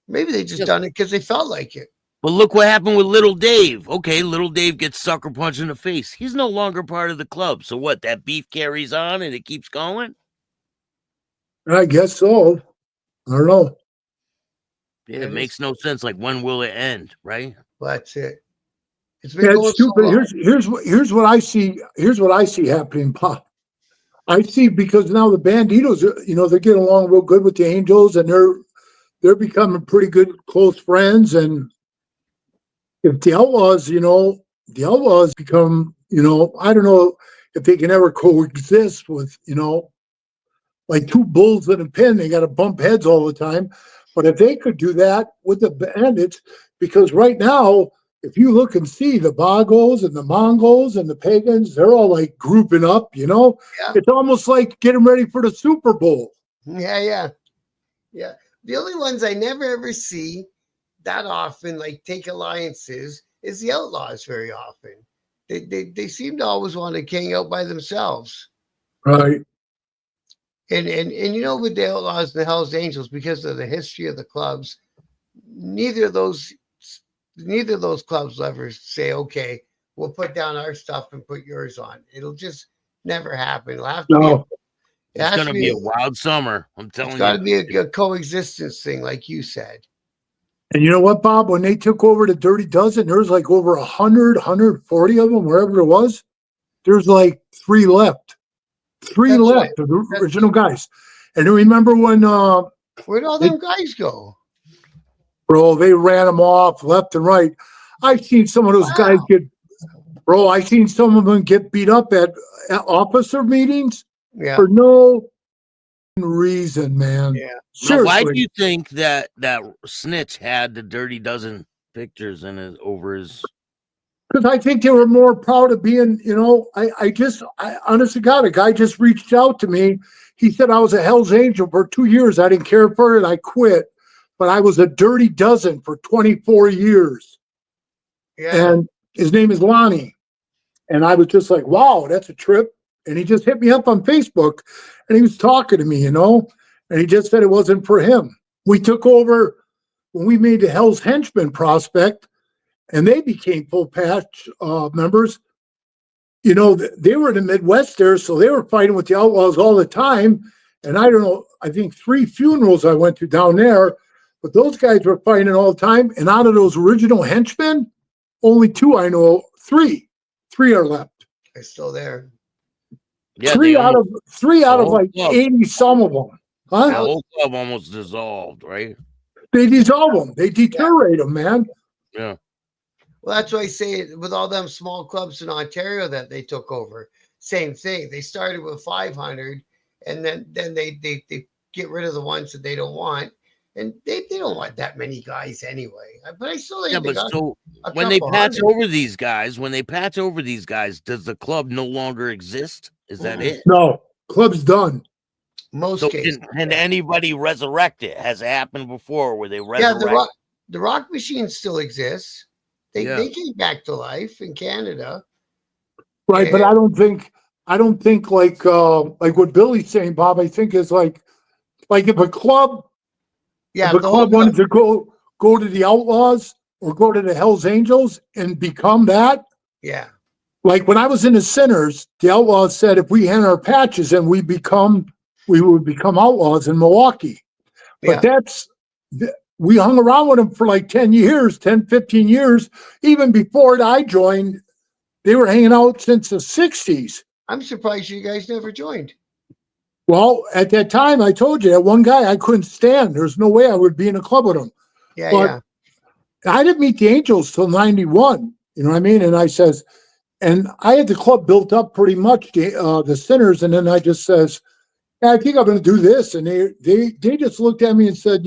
[SPEAKER 2] Maybe they just done it because they felt like it.
[SPEAKER 1] But look what happened with Little Dave. Okay, Little Dave gets sucker punched in the face. He's no longer part of the club. So what? That beef carries on and it keeps going?
[SPEAKER 3] I guess so. I don't know.
[SPEAKER 1] Yeah, it makes no sense. Like, when will it end, right?
[SPEAKER 2] That's it. It's been going
[SPEAKER 3] stupid.
[SPEAKER 2] So long.
[SPEAKER 3] Here's what I see. Here's what I see happening, Pop. I see, because now the Banditos, they're getting along real good with the Angels, and they're becoming pretty good close friends. And if the Outlaws become, I don't know if they can ever coexist with, like 2 bulls in a pen. They got to bump heads all the time. But if they could do that with the Bandits, because right now, if you look and see the Vagos and the Mongols and the Pagans, they're all like grouping up, Yeah. It's almost like getting ready for the Super Bowl.
[SPEAKER 2] Yeah. The only ones I never ever see that often, like take alliances, is the Outlaws very often. They seem to always want to hang out by themselves.
[SPEAKER 3] Right.
[SPEAKER 2] And with the Outlaws and the Hells Angels, because of the history of the clubs, neither of those clubs will ever say, okay, we'll put down our stuff and put yours on. It'll just Never happened. It'll have to be.
[SPEAKER 3] No.
[SPEAKER 1] It's going to be a wild summer. I'm telling you.
[SPEAKER 2] It's got to be a coexistence thing, like you said.
[SPEAKER 3] And you know what, Bob? When they took over the Dirty Dozen, there was like over 100, 140 of them, wherever it was. There's like 3 left. 3 left of the original guys. And you remember when
[SPEAKER 2] where'd all them guys go?
[SPEAKER 3] Bro, they ran them off left and right. I've seen some of those guys I've seen some of them get beat up at officer meetings for no reason, man.
[SPEAKER 2] Yeah.
[SPEAKER 1] Now, why do you think that snitch had the Dirty Dozen pictures in over his?
[SPEAKER 3] Because I think they were more proud of being, I honest to God, a guy just reached out to me. He said I was a Hell's Angel for 2 years. I didn't care for it. I quit. But I was a Dirty Dozen for 24 years.
[SPEAKER 2] Yeah.
[SPEAKER 3] And his name is Lonnie. And I was just like, wow, that's a trip. And he just hit me up on Facebook and he was talking to me, and he just said it wasn't for him. We took over when we made the Hell's Henchman prospect and they became full patch members. They were in the Midwest there, so they were fighting with the Outlaws all the time. And I don't know, I think 3 funerals I went to down there, but those guys were fighting all the time. And out of those original henchmen, only 2 I know, 3 are left.
[SPEAKER 2] They're still there.
[SPEAKER 3] Yeah, 3 out of like 80 some of them. Huh?
[SPEAKER 1] The whole club almost dissolved, right?
[SPEAKER 3] They dissolve them. They deteriorate them, man.
[SPEAKER 1] Yeah.
[SPEAKER 2] Well, that's why I say with all them small clubs in Ontario that they took over, same thing. They started with 500, and then they get rid of the ones that they don't want, and they don't want that many guys anyway. But I still think
[SPEAKER 1] when they patch over these guys, does the club no longer exist? Is that it?
[SPEAKER 3] No, club's done.
[SPEAKER 2] Most cases.
[SPEAKER 1] Can anybody resurrect it? Has it happened before where they resurrect?
[SPEAKER 2] Yeah, the rock machine still exists. They came back to life in Canada.
[SPEAKER 3] Right, but I don't think like what Billy's saying, Bob, I think is like if a club wanted to go to the Outlaws or go to the Hells Angels and become that.
[SPEAKER 2] Yeah.
[SPEAKER 3] Like when I was in the Sinners, the Outlaws said if we had our patches and we would become Outlaws in Milwaukee. But we hung around with them for like 10 years, 10, 15 years. Even before I joined, they were hanging out since the 60s.
[SPEAKER 2] I'm surprised you guys never joined.
[SPEAKER 3] Well, at that time, I told you that one guy I couldn't stand. There's no way I would be in a club with him.
[SPEAKER 2] Yeah.
[SPEAKER 3] I didn't meet the Angels till 91. You know what I mean? And and I had the club built up pretty much, the Sinners. And then I just says, I think I'm going to do this. And they just looked at me and said,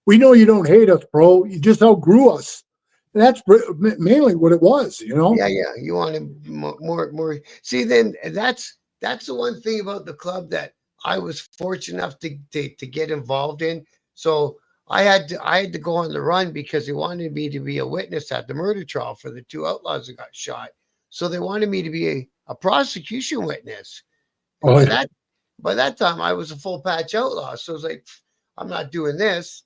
[SPEAKER 3] we know you don't hate us, bro. You just outgrew us. And that's mainly what it was,
[SPEAKER 2] Yeah. You wanted more. See, then that's the one thing about the club that I was fortunate enough to get involved in. So I had to go on the run because they wanted me to be a witness at the murder trial for the 2 outlaws that got shot. So they wanted me to be a prosecution witness. By that time, I was a full patch outlaw. So I was like, I'm not doing this.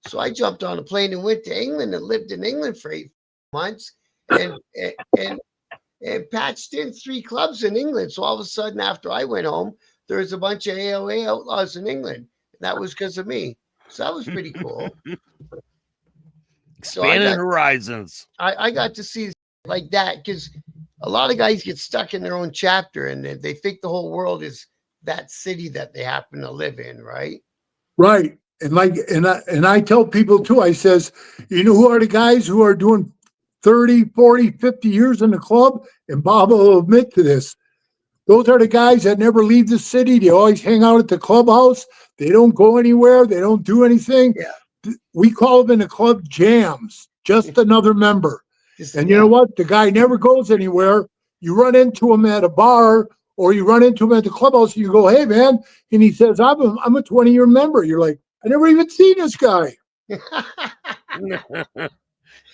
[SPEAKER 2] So I jumped on a plane and went to England and lived in England for 8 months and patched in 3 clubs in England. So all of a sudden, after I went home, there was a bunch of AOA outlaws in England. And that was because of me. So that was pretty cool.
[SPEAKER 1] Expanding horizons.
[SPEAKER 2] I got to see like that because a lot of guys get stuck in their own chapter and they think the whole world is that city that they happen to live in, right?
[SPEAKER 3] Right. And I tell people too, I says, who are the guys who are doing 30, 40, 50 years in the club? And Bob will admit to this. Those are the guys that never leave the city. They always hang out at the clubhouse. They don't go anywhere. They don't do anything.
[SPEAKER 2] Yeah.
[SPEAKER 3] We call them in the club jams, just another member. And you know what? The guy never goes anywhere. You run into him at a bar or you run into him at the clubhouse and you go, hey, man. And he says, I'm a 20-year member. You're like, I never even seen this guy.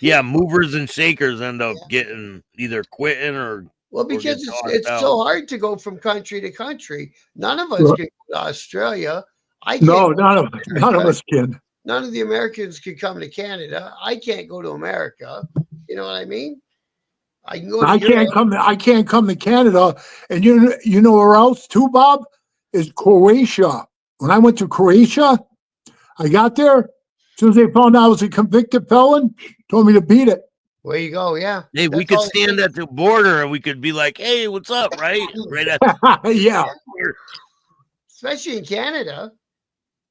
[SPEAKER 1] Yeah, movers and shakers end up getting either quitting or.
[SPEAKER 2] Well, because it's so hard to go from country to country. None of us can go to Australia.
[SPEAKER 3] None of us can.
[SPEAKER 2] None of the Americans can come to Canada. I can't go to America. You know what I mean? I can go to
[SPEAKER 3] I can't come. I can't come to Canada, and you know where else too, Bob, is Croatia. When I went to Croatia, I got there. As soon as they found out I was a convicted felon, told me to beat it.
[SPEAKER 2] Where you go, yeah.
[SPEAKER 1] Hey, we could stand at the border and we could be like, "Hey, what's up?" Right, right at
[SPEAKER 3] yeah.
[SPEAKER 2] Especially in Canada,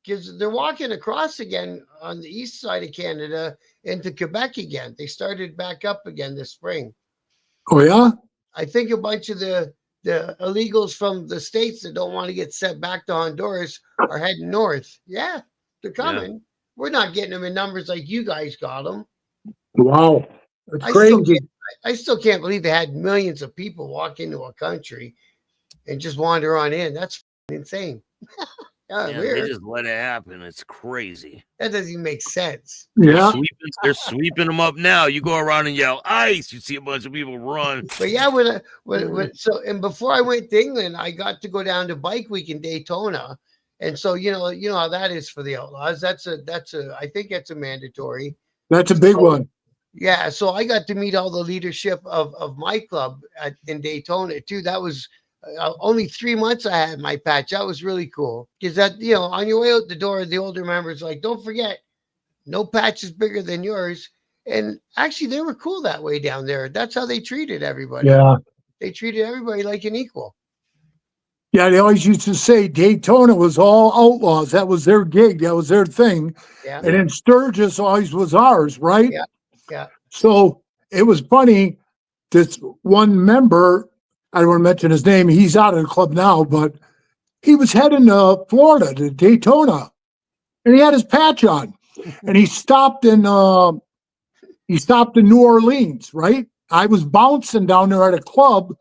[SPEAKER 2] because they're walking across again on the east side of Canada into Quebec again. They started back up again this spring.
[SPEAKER 3] Oh yeah.
[SPEAKER 2] I think a bunch of the illegals from the states that don't want to get sent back to Honduras are heading north. Yeah, they're coming. Yeah. We're not getting them in numbers like you guys got them.
[SPEAKER 3] Wow, that's crazy.
[SPEAKER 2] I still can't believe they had millions of people walk into a country and just wander on in. That's insane.
[SPEAKER 1] Yeah, they just let it happen. It's crazy.
[SPEAKER 2] That doesn't even make sense.
[SPEAKER 3] Yeah,
[SPEAKER 1] they're sweeping them up now. You go around and yell ICE, you see a bunch of people run.
[SPEAKER 2] But yeah, and before I went to England, I got to go down to Bike Week in Daytona, and so you know how that is for the Outlaws. That's a I think that's a mandatory.
[SPEAKER 3] That's a big one.
[SPEAKER 2] Yeah, so I got to meet all the leadership of my club in Daytona too. That was only 3 months I had my patch. That was really cool because that on your way out the door, the older members like, don't forget, no patch is bigger than yours. And actually, they were cool that way down there. That's how they treated everybody.
[SPEAKER 3] Yeah,
[SPEAKER 2] they treated everybody like an equal.
[SPEAKER 3] Yeah, they always used to say Daytona was all outlaws. That was their gig. That was their thing. Yeah. And then Sturgis always was ours, right?
[SPEAKER 2] Yeah. Yeah.
[SPEAKER 3] So it was funny. This one member, I don't want to mention his name. He's out of the club now, but he was heading to Florida, to Daytona, and he had his patch on. And he stopped in New Orleans, right? I was bouncing down there at a club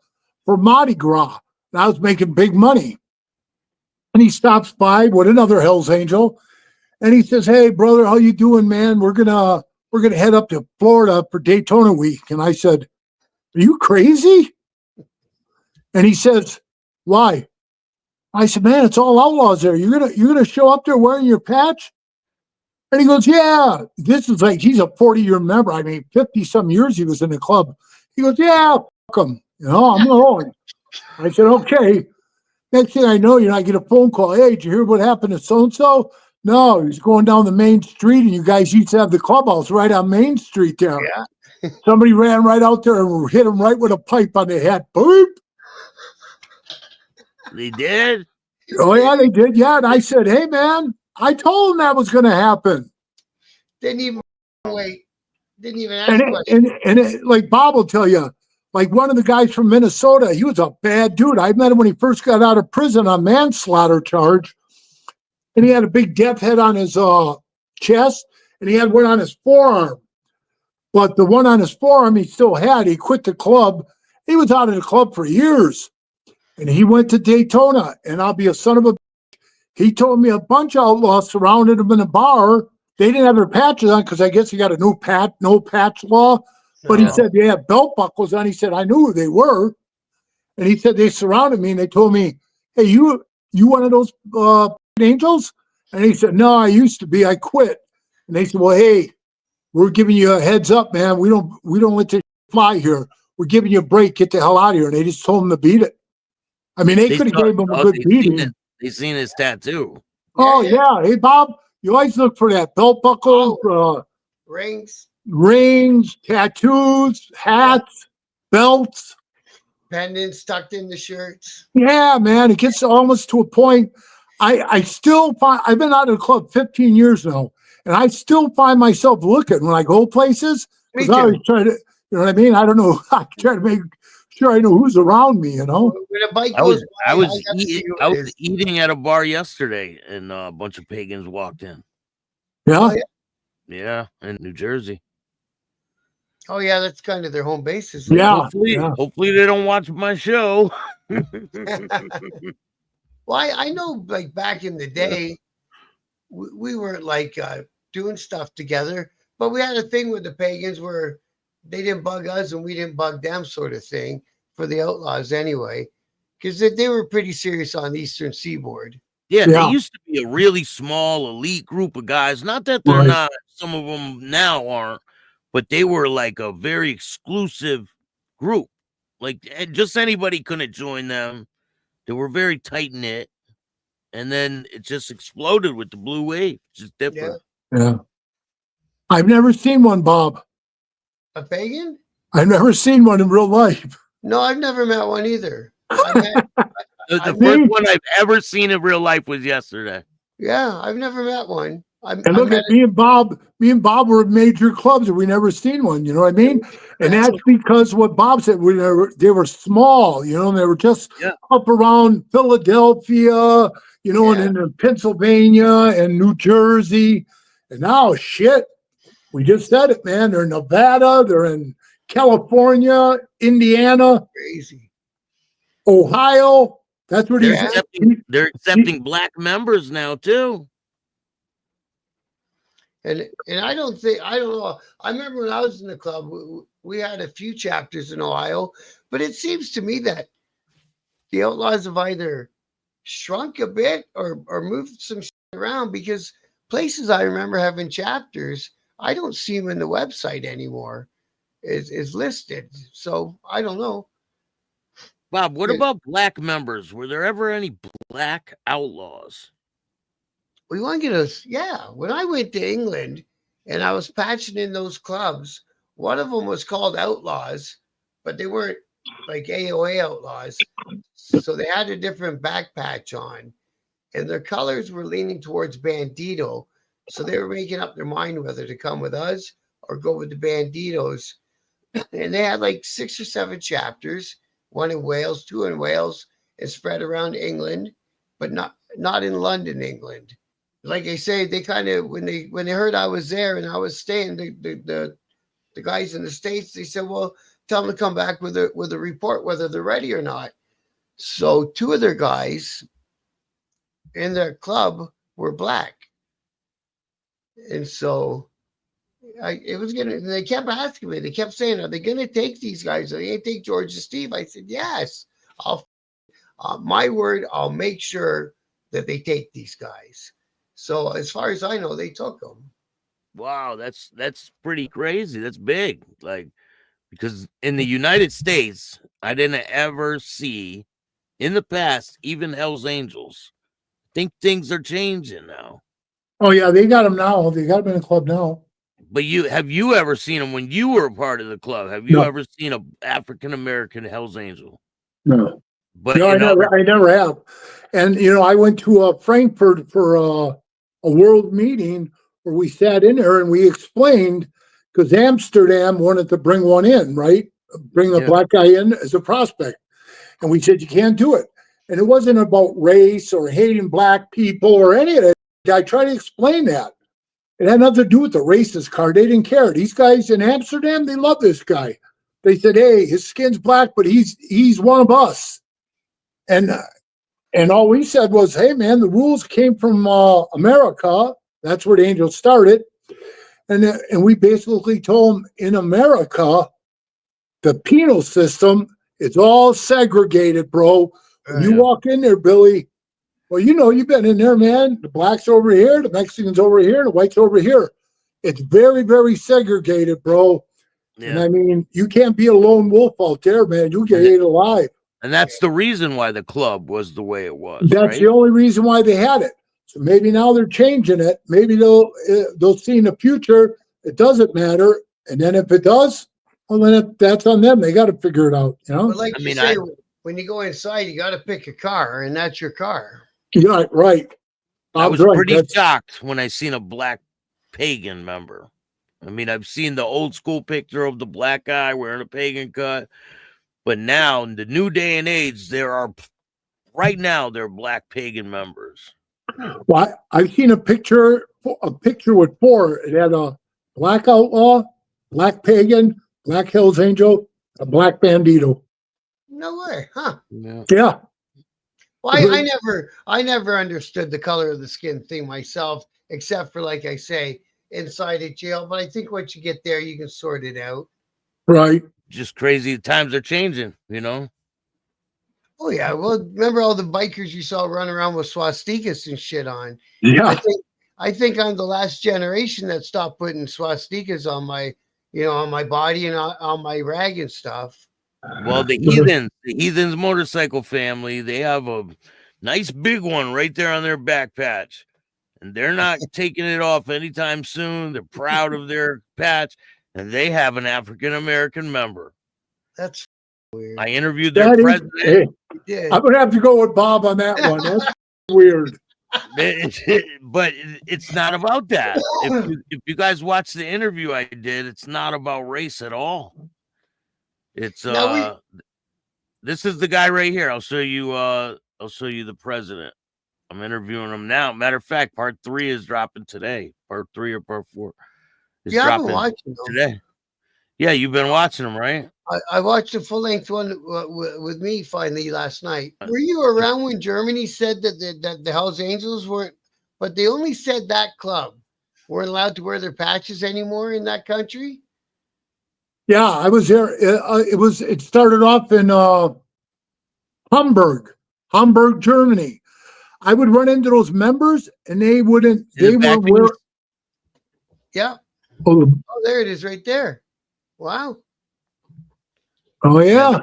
[SPEAKER 3] for Mardi Gras. And I was making big money. And he stops by with another Hell's Angel. And he says, "Hey, brother, how you doing, man? We're gonna head up to Florida for Daytona week." And I said, "Are you crazy?" And he says, "Why?" I said, "Man, it's all outlaws there. You're gonna show up there wearing your patch?" And he goes, "Yeah." This is like, he's a 40-year member. I mean, 50-some years he was in the club. He goes, "Yeah, fuck him. I'm going." I said, "Okay." Next thing I know, I get a phone call. "Hey, did you hear what happened to so-and-so?" "No, he's going down the main street, and you guys used to have the clubhouse right on Main Street there."
[SPEAKER 2] Yeah.
[SPEAKER 3] Somebody ran right out there and hit him right with a pipe on the head. Boop.
[SPEAKER 1] They did?
[SPEAKER 3] Oh, yeah, they did. Yeah, and I said, "Hey, man, I told him that was going to happen."
[SPEAKER 2] Didn't even wait. Didn't even ask questions.
[SPEAKER 3] And like Bob will tell you, like one of the guys from Minnesota, he was a bad dude. I met him when he first got out of prison on manslaughter charge. And he had a big death head on his chest, and he had one on his forearm. But the one on his forearm he still had. He quit the club. He was out of the club for years. And he went to Daytona, and I'll be a son of a bitch. He told me a bunch of outlaws surrounded him in a bar. They didn't have their patches on because I guess he got a no patch law. But he said they had belt buckles on. He said, "I knew who they were." And he said, "They surrounded me and they told me, 'Hey, you one of those angels?' And he said, 'No, I used to be. I quit.' And they said, 'Well, hey, we're giving you a heads up, man. We don't let this fly here. We're giving you a break. Get the hell out of here.' And they just told him to beat it. I mean, they could have gave him a good beating.
[SPEAKER 1] They seen his tattoo.
[SPEAKER 3] Oh, yeah. Hey, Bob, you always look for that belt buckle, rings, tattoos, hats, belts,
[SPEAKER 2] pendants tucked in the shirts.
[SPEAKER 3] Yeah, man, it gets almost to a point. I still find, I've been out of the club 15 years now, and I still find myself looking when I go places. Because I always try to, you know what I mean? I don't know. I try to make sure I know who's around me, When
[SPEAKER 2] a bike goes
[SPEAKER 1] I was eating at a bar yesterday, and a bunch of pagans walked in.
[SPEAKER 3] Yeah?
[SPEAKER 2] Oh, yeah.
[SPEAKER 1] Yeah, in New Jersey.
[SPEAKER 2] Oh yeah, that's kind of their home base.
[SPEAKER 3] Yeah.
[SPEAKER 1] Hopefully they don't watch my show.
[SPEAKER 2] Well, I know, like back in the day, we weren't like doing stuff together, but we had a thing with the pagans where they didn't bug us and we didn't bug them, sort of thing, for the Outlaws anyway, because they were pretty serious on the Eastern Seaboard.
[SPEAKER 1] Yeah, they used to be a really small elite group of guys. Not that they're not, some of them now aren't, but they were like a very exclusive group. Like just anybody couldn't join them. They were very tight knit, and then it just exploded with the blue wave. Just different.
[SPEAKER 3] Yeah. I've never seen one, Bob.
[SPEAKER 2] A Pagan?
[SPEAKER 3] I've never seen one in real life.
[SPEAKER 2] No, I've never met one either. I met,
[SPEAKER 1] The first one I've ever seen in real life was yesterday.
[SPEAKER 2] yeah, I've never met one.
[SPEAKER 3] And look at me and Bob were at major clubs and we never seen one, you know what I mean? And that's because what Bob said, they were small, you know, and they were just up around Philadelphia, you know, and in Pennsylvania and New Jersey. And now shit, we just said it, man. They're in Nevada, they're in California, Indiana,
[SPEAKER 2] crazy.
[SPEAKER 3] Ohio. That's what
[SPEAKER 1] they're accepting black members now too.
[SPEAKER 2] And I don't know. I remember when I was in the club, we had a few chapters in Ohio, but it seems to me that the Outlaws have either shrunk a bit or moved some shit around, because places I remember having chapters, I don't see them in the website anymore. Is listed. So I don't know.
[SPEAKER 1] Bob, what about black members? Were there ever any black outlaws?
[SPEAKER 2] We want to get us, when I went to England and I was patching in those clubs, one of them was called Outlaws, but they weren't like AOA Outlaws. So they had a different back patch on, and their colors were leaning towards Bandito. So they were making up their mind whether to come with us or go with the Banditos. And they had like 6 or 7 chapters, one in Wales, 2 in Wales, and spread around England, but not in London, England. Like I say, they kind of, when they heard I was there and I was staying, the guys in the States, they said, well, tell them to come back with a report whether they're ready or not. So 2 of their guys in their club were black. And so they kept asking me, they kept saying, are they going to take these guys? Are they going to take George and Steve? I said, yes, my word, I'll make sure that they take these guys. So as far as I know, they took them.
[SPEAKER 1] Wow, that's pretty crazy. That's big. Like, because in the United States, I didn't ever see in the past, even Hell's Angels. I think things are changing now.
[SPEAKER 3] Oh yeah, they got them now. They got them in the club now.
[SPEAKER 1] But have you ever seen them when you were a part of the club? Have you ever seen a African American Hell's Angel?
[SPEAKER 3] No.
[SPEAKER 1] But
[SPEAKER 3] no, I never have. And you know, I went to Frankfurt for a world meeting where we sat in there and we explained, because Amsterdam wanted to bring one in, right? Bring a black guy in as a prospect. And we said, you can't do it. And it wasn't about race or hating black people or any of that. I tried to explain that. It had nothing to do with the racist card. They didn't care. These guys in Amsterdam, they love this guy. They said, hey, his skin's black, but he's one of us. And all we said was, hey, man, the rules came from America. That's where the Angels started. And we basically told them, in America, the penal system is all segregated, bro. When you walk in there, Billy, well, you know, you've been in there, man. The blacks over here, the Mexicans over here, the whites over here. It's very, very segregated, bro. Yeah. And I mean, you can't be a lone wolf out there, man. You get ate alive.
[SPEAKER 1] And that's the reason why the club was the way it was.
[SPEAKER 3] That's the only reason why they had it. So maybe now they're changing it. Maybe they'll see in the future it doesn't matter. And then if it does, well, then that's on them. They got to figure it out, you know?
[SPEAKER 2] But like you say, when you go inside, you got to pick a car, and that's your car.
[SPEAKER 3] Yeah, right.
[SPEAKER 1] I was pretty shocked when I seen a black Pagan member. I mean, I've seen the old school picture of the black guy wearing a Pagan cut, but now in the new day and age, there are black Pagan members.
[SPEAKER 3] Well, I've seen a picture with 4. It had a black outlaw, black Pagan, black Hell's Angel, a black Bandito.
[SPEAKER 2] No way, huh?
[SPEAKER 3] Yeah.
[SPEAKER 2] Well, I never understood the color of the skin thing myself, except for, like I say, inside a jail. But I think once you get there, you can sort it out.
[SPEAKER 3] Right.
[SPEAKER 1] Just crazy. Times are changing, you know?
[SPEAKER 2] Oh, yeah. Well, remember all the bikers you saw running around with swastikas and shit on?
[SPEAKER 3] Yeah.
[SPEAKER 2] I think I'm the last generation that stopped putting swastikas on my, on my body and on my rag and stuff.
[SPEAKER 1] Well, the Heathens motorcycle family, they have a nice big one right there on their back patch. And they're not taking it off anytime soon. They're proud of their patch, and they have an African American member.
[SPEAKER 2] That's weird.
[SPEAKER 1] I interviewed their president.
[SPEAKER 3] Hey, I'm gonna have to go with Bob on that one. That's weird.
[SPEAKER 1] But it's not about that. If you guys watch the interview I did, it's not about race at all. It's this is the guy right here. I'll show you the president. I'm interviewing him now. Matter of fact, part 3 is dropping today. Part 3 or part 4 is dropping today. Yeah, you've been watching them, right?
[SPEAKER 2] I watched the full-length one with me finally last night. Were you around when Germany said that the Outlaws-Angels weren't, but they only said that club weren't allowed to wear their patches anymore in that country?
[SPEAKER 3] Yeah, I was there. It started off in Hamburg, Germany. I would run into those members, and they weren't wear.
[SPEAKER 2] Yeah.
[SPEAKER 3] Oh,
[SPEAKER 2] there it is, right there. Wow.
[SPEAKER 3] Oh yeah.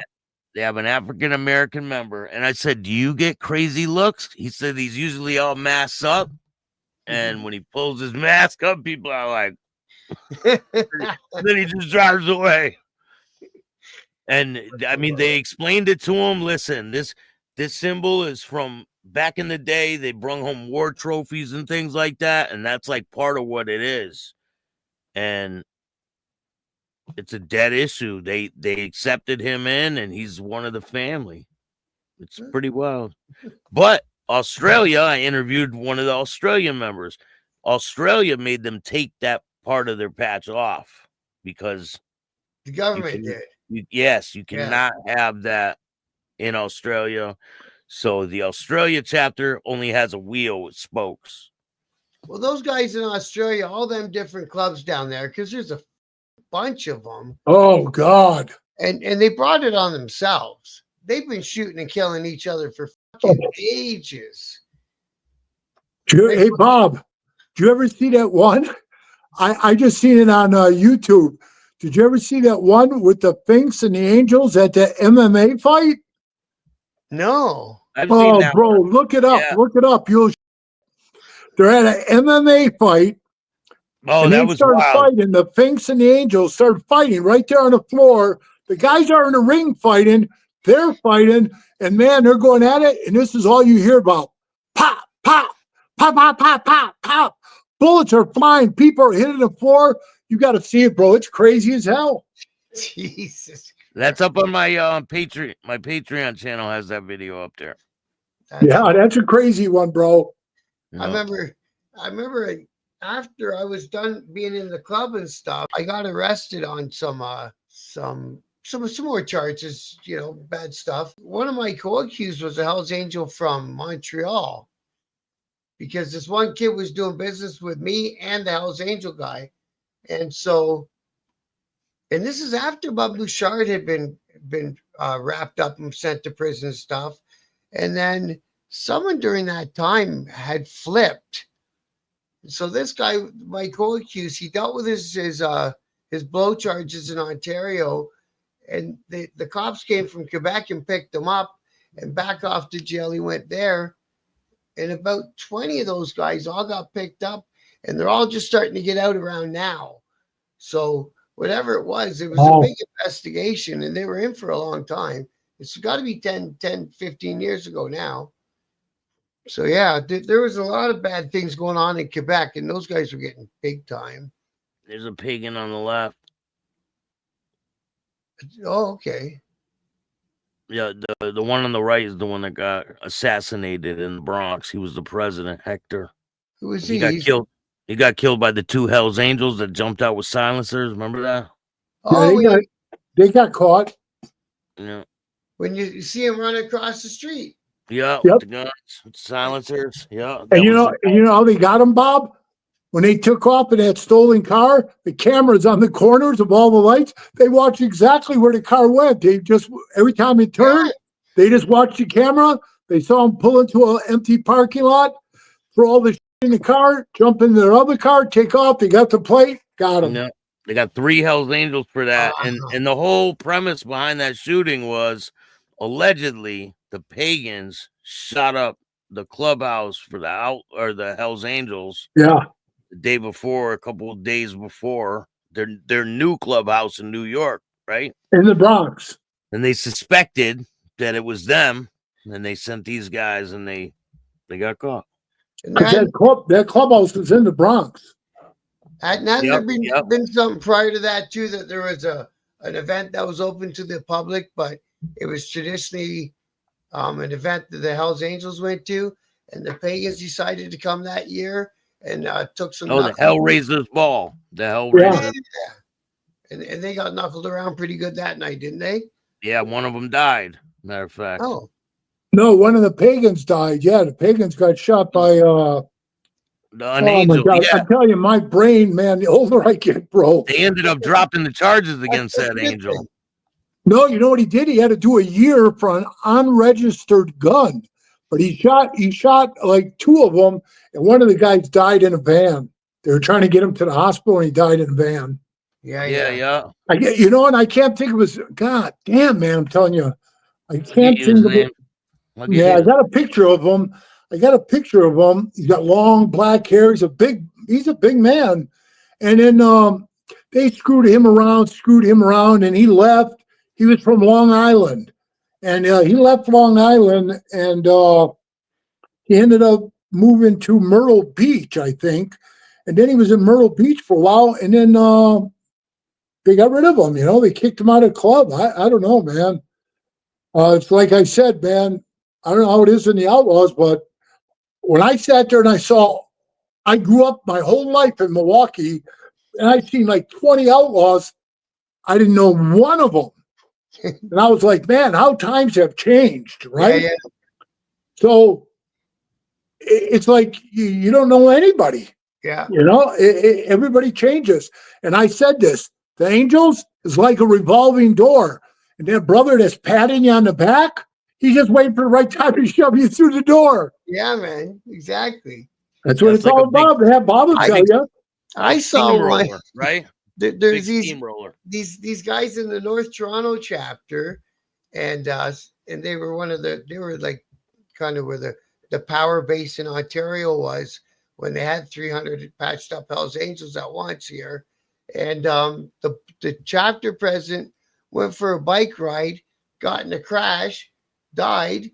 [SPEAKER 1] They have an African American member, and I said, "Do you get crazy looks?" He said he's usually all masked up, and when he pulls his mask up, people are like, then he just drives away. And I mean, they explained it to him. Listen, this symbol is from back in the day. They brung home war trophies and things like that, and that's like part of what it is. And it's a dead issue. They accepted him in, and he's one of the family. It's pretty wild. But Australia, I interviewed one of the Australian members. Australia made them take that part of their patch off because
[SPEAKER 2] the government did.
[SPEAKER 1] You cannot have that in Australia. So the Australia chapter only has a wheel with spokes.
[SPEAKER 2] Well, those guys in Australia, all them different clubs down there, because there's a bunch of them.
[SPEAKER 3] Oh God!
[SPEAKER 2] And they brought it on themselves. They've been shooting and killing each other for fucking ages.
[SPEAKER 3] Hey Bob, did you ever see that one? I just seen it on YouTube. Did you ever see that one with the Finks and the Angels at the MMA fight?
[SPEAKER 2] No.
[SPEAKER 1] I've seen that
[SPEAKER 3] bro,
[SPEAKER 1] one.
[SPEAKER 3] Look it up. Yeah. Look it up. They're at an MMA fight.
[SPEAKER 1] Oh,
[SPEAKER 3] and
[SPEAKER 1] that was
[SPEAKER 3] started
[SPEAKER 1] wild.
[SPEAKER 3] Fighting. The Finks and the Angels started fighting right there on the floor. The guys are in the ring fighting. They're fighting. And man, they're going at it. And this is all you hear about. Pop, pop, pop, pop, pop, pop, pop. Bullets are flying. People are hitting the floor. You got to see it, bro. It's crazy as hell.
[SPEAKER 2] Jesus.
[SPEAKER 1] That's up on my Patreon. My Patreon channel has that video up there.
[SPEAKER 3] That's a crazy one, bro.
[SPEAKER 2] I remember after I was done being in the club and stuff, I got arrested on some more charges, bad stuff. One of my co-accused was a Hell's Angel from Montreal, because this one kid was doing business with me and the Hell's Angel guy. And this is after Bob Bouchard had been wrapped up and sent to prison and stuff. And then someone during that time had flipped. So this guy, my co-accused, he dealt with his blow charges in Ontario, and the cops came from Quebec and picked him up and back off to jail. He went there, and about 20 of those guys all got picked up, and they're all just starting to get out around now. So whatever it was a big investigation, and they were in for a long time. It's got to be 10, 15 years ago now. So yeah, there was a lot of bad things going on in Quebec, and those guys were getting big time.
[SPEAKER 1] There's a Pagan on the left.
[SPEAKER 2] Oh, okay.
[SPEAKER 1] Yeah, the one on the right is the one that got assassinated in the Bronx. He was the president, Hector.
[SPEAKER 2] Who was he?
[SPEAKER 1] He got killed. He got killed by the 2 Hells Angels that jumped out with silencers. Remember that?
[SPEAKER 2] Oh,
[SPEAKER 3] yeah, they got caught.
[SPEAKER 1] Yeah.
[SPEAKER 2] When you see him running across the street.
[SPEAKER 1] Yeah, with the guns, with silencers. Yeah.
[SPEAKER 3] And you know how they got him, Bob? When they took off in that stolen car, the cameras on the corners of all the lights, they watched exactly where the car went. They just, every time it turned, they just watched the camera. They saw him pull into an empty parking lot, throw all the shit in the car, jump into their other car, take off. They got the plate, got him.
[SPEAKER 1] Yeah. They got 3 Hell's Angels for that, and
[SPEAKER 2] Uh-huh.
[SPEAKER 1] the whole premise behind that shooting was allegedly the Pagans shot up the clubhouse for the Hell's Angels.
[SPEAKER 3] Yeah.
[SPEAKER 1] The day before, a couple of days before their new clubhouse in New York, right?
[SPEAKER 3] In the Bronx.
[SPEAKER 1] And they suspected that it was them, and they sent these guys, and they got caught.
[SPEAKER 2] And
[SPEAKER 3] That clubhouse was in the Bronx.
[SPEAKER 2] hadn't there been something prior to that too, that there was an event that was open to the public, but it was traditionally an event that the Hells Angels went to, and the Pagans decided to come that year and took some.
[SPEAKER 1] The Hellraiser's ball. The Hellraiser.
[SPEAKER 2] Yeah. And they got knuckled around pretty good that night, didn't they?
[SPEAKER 1] Yeah, one of them died. Matter of fact.
[SPEAKER 2] Oh.
[SPEAKER 3] No, one of the Pagans died. Yeah, the Pagans got shot by
[SPEAKER 1] an angel.
[SPEAKER 3] My God.
[SPEAKER 1] Yeah.
[SPEAKER 3] I'm telling you, my brain, man, the older I get, bro.
[SPEAKER 1] They ended up dropping the charges against that angel.
[SPEAKER 3] No, you know what he did? He had to do a year for an unregistered gun. But he shot like 2 of them, and one of the guys died in a van. They were trying to get him to the hospital, and he died in a van.
[SPEAKER 1] Yeah.
[SPEAKER 3] And I can't think of his. God damn, man, I'm telling you, I can't think of it. Yeah, I got a picture of him. He's got long black hair. He's a big man. And then they screwed him around, and he left. He was from Long Island, and he left Long Island, and he ended up moving to Myrtle Beach, I think. And then he was in Myrtle Beach for a while, and then they got rid of him. They kicked him out of the club. I don't know, man. It's like I said, man. I don't know how it is in the Outlaws, but when I sat there and I grew up my whole life in Milwaukee, and I seen like 20 Outlaws. I didn't know one of them. And I was like, man, how times have changed, right?
[SPEAKER 2] Yeah.
[SPEAKER 3] So it's like you don't know anybody.
[SPEAKER 2] Yeah.
[SPEAKER 3] Everybody changes. And I said this, the Angels is like a revolving door. And that brother that's patting you on the back, he's just waiting for the right time to shove you through the door.
[SPEAKER 2] Yeah, man. Exactly.
[SPEAKER 3] That's what it's all about. Bob will tell you.
[SPEAKER 2] I saw one.
[SPEAKER 1] Right?
[SPEAKER 2] There's these guys in the North Toronto chapter, and they were like kind of where the power base in Ontario was when they had 300 patched up Hells Angels at once here. And the chapter president went for a bike ride, got in a crash, died.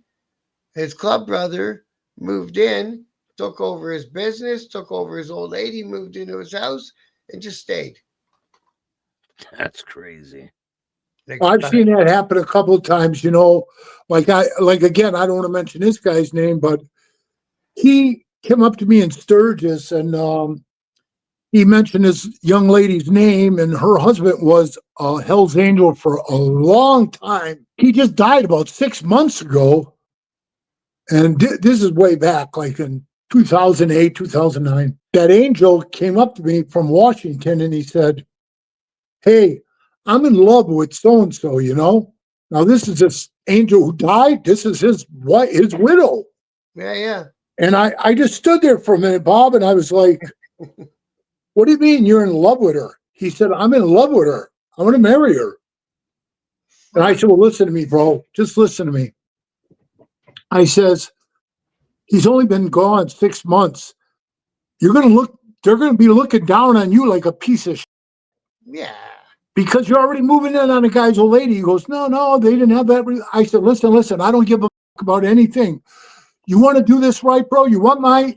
[SPEAKER 2] His club brother moved in, took over his business, took over his old lady, moved into his house, and just stayed.
[SPEAKER 1] That's crazy.
[SPEAKER 3] I've seen that happen a couple of times, again, I don't want to mention this guy's name, but he came up to me in Sturgis, and he mentioned this young lady's name, and her husband was a Hell's Angel for a long time. He just died about 6 months ago. And this is way back, like in 2008, 2009. That angel came up to me from Washington, and he said, hey, I'm in love with so-and-so, Now, this is this angel who died. This is his widow.
[SPEAKER 2] Yeah.
[SPEAKER 3] And I just stood there for a minute, Bob, and I was like, what do you mean you're in love with her? He said, I'm in love with her. I want to marry her. And I said, well, listen to me, bro. Just listen to me. I says, he's only been gone 6 months. They're going to be looking down on you like a piece of shit.
[SPEAKER 2] Yeah.
[SPEAKER 3] Because you're already moving in on a guy's old lady. He goes, no, they didn't have that. I said, listen, I don't give a fuck about anything. You want to do this right, bro? You want my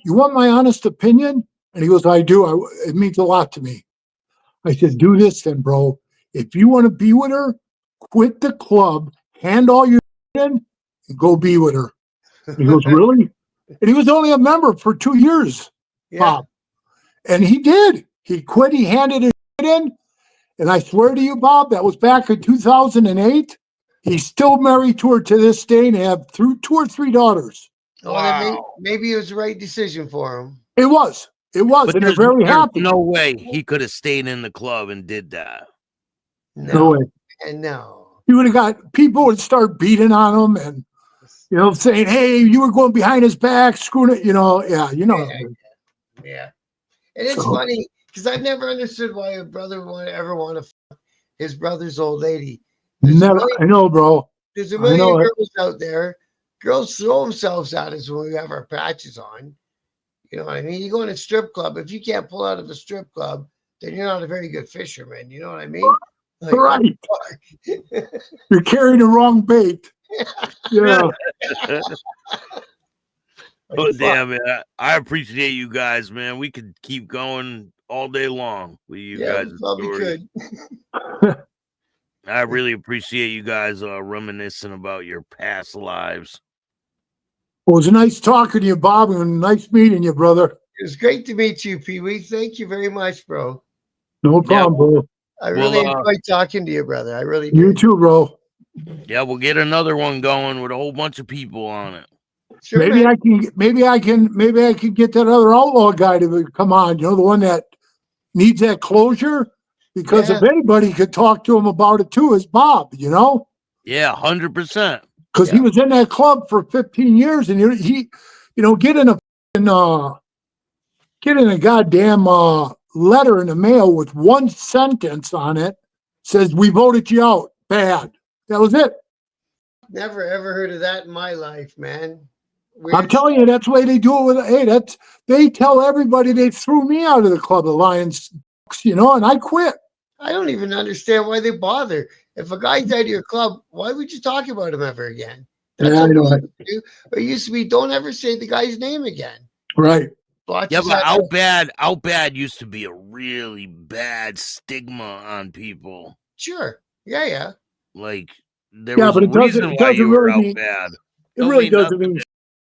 [SPEAKER 3] honest opinion? And he goes, I do. It means a lot to me. I said, do this then, bro. If you want to be with her, quit the club, hand all your in, and go be with her. And he goes, really? And he was only a member for 2 years, Bob. And he did. He quit. He handed his in. And I swear to you, Bob, that was back in 2008. He's still married to her to this day, and they have 2 or 3 daughters.
[SPEAKER 2] Wow. Maybe it was the right decision for him.
[SPEAKER 3] It was. But and they're very happy.
[SPEAKER 1] No way he could have stayed in the club and did that.
[SPEAKER 3] No way.
[SPEAKER 2] And no.
[SPEAKER 3] He would have got, people would start beating on him and, saying, hey, you were going behind his back, screwing it,
[SPEAKER 2] Yeah. And it's funny because I've never understood why a brother would ever want to fuck his brother's old lady. There's
[SPEAKER 3] Never, I know, bro.
[SPEAKER 2] There's a
[SPEAKER 3] I
[SPEAKER 2] million
[SPEAKER 3] know it.
[SPEAKER 2] girls out there. Girls throw themselves at us when we have our patches on. You know what I mean? You go in a strip club. If you can't pull out of a strip club, then you're not a very good fisherman. You know what I mean? Like,
[SPEAKER 3] Right. You're carrying the wrong bait. Yeah.
[SPEAKER 1] Oh, damn it. I appreciate you guys, man. We could keep going all day long with you guys.
[SPEAKER 2] We probably could.
[SPEAKER 1] I really appreciate you guys reminiscing about your past lives.
[SPEAKER 3] Well, it was nice talking to you, Bob, and nice meeting you, brother.
[SPEAKER 2] It was great to meet you, PeeWee. Thank you very much, bro.
[SPEAKER 3] No problem, bro.
[SPEAKER 2] I really enjoyed talking to you, brother. I really did.
[SPEAKER 3] You too, bro.
[SPEAKER 1] Yeah, we'll get another one going with a whole bunch of people on it.
[SPEAKER 2] Sure,
[SPEAKER 3] maybe
[SPEAKER 2] man.
[SPEAKER 3] I can get that other outlaw guy to come on. You know, the one that needs that closure. Because if anybody could talk to him about it too, is Bob. You know.
[SPEAKER 1] Yeah, 100%.
[SPEAKER 3] Because he was in that club for 15 years, and he getting a goddamn letter in the mail with one sentence on it says we voted you out. Bad. That was it.
[SPEAKER 2] Never ever heard of that in my life, man. Weird
[SPEAKER 3] I'm telling you, that's the way they do it with. They tell everybody they threw me out of the club, Alliance, and I quit.
[SPEAKER 2] I don't even understand why they bother. If a guy's out of your club, why would you talk about him ever again? That's
[SPEAKER 3] I know it.
[SPEAKER 2] It used to be, don't ever say the guy's name again.
[SPEAKER 3] Right.
[SPEAKER 1] Yeah, but Out Bad used to be a really bad stigma on people.
[SPEAKER 2] Sure. Yeah.
[SPEAKER 1] Like, there was a reason why you were out bad.
[SPEAKER 3] It really doesn't mean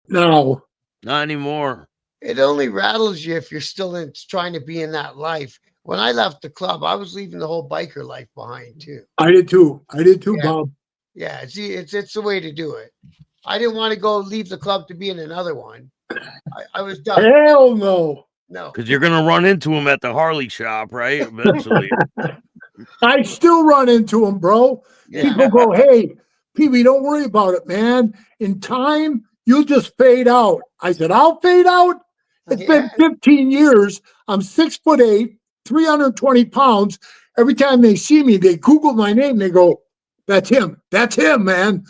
[SPEAKER 3] no.
[SPEAKER 1] Not anymore.
[SPEAKER 2] It only rattles you if you're still trying to be in that life. When I left the club, I was leaving the whole biker life behind too.
[SPEAKER 3] I did too, Bob.
[SPEAKER 2] Yeah, see, it's the way to do it. I didn't want to go leave the club to be in another one. I was done.
[SPEAKER 3] Hell no.
[SPEAKER 2] No.
[SPEAKER 1] Because you're going to run into him at the Harley shop, right? Eventually.
[SPEAKER 3] I still run into him, bro.
[SPEAKER 2] Yeah.
[SPEAKER 3] People go, hey, PeeWee, don't worry about it, man. In time, you'll just fade out. I said, I'll fade out? It's been 15 years. I'm 6'8", 320 pounds. Every time they see me, they Google my name. They go, that's him. That's him, man.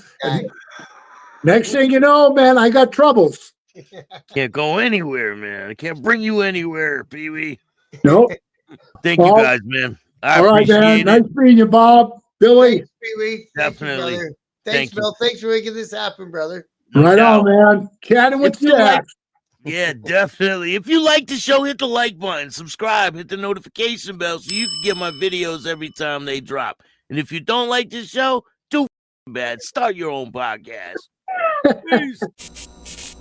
[SPEAKER 3] Next thing you know, man, I got troubles.
[SPEAKER 1] Can't go anywhere, man. I can't bring you anywhere, PeeWee.
[SPEAKER 3] Nope.
[SPEAKER 1] Thank you guys, man. I
[SPEAKER 3] all right,
[SPEAKER 1] appreciate
[SPEAKER 3] man.
[SPEAKER 1] it.
[SPEAKER 3] Nice meeting you, Bob. Billy.
[SPEAKER 2] Thanks, PeeWee.
[SPEAKER 1] Definitely.
[SPEAKER 2] Thank you, brother. Thanks, Bill. Thanks for making this happen, brother.
[SPEAKER 3] Right on, man. Chatting with you.
[SPEAKER 1] Yeah, definitely. If you like the show, hit the like button, subscribe, hit the notification bell so you can get my videos every time they drop. And if you don't like this show, too bad. Start your own podcast. Peace.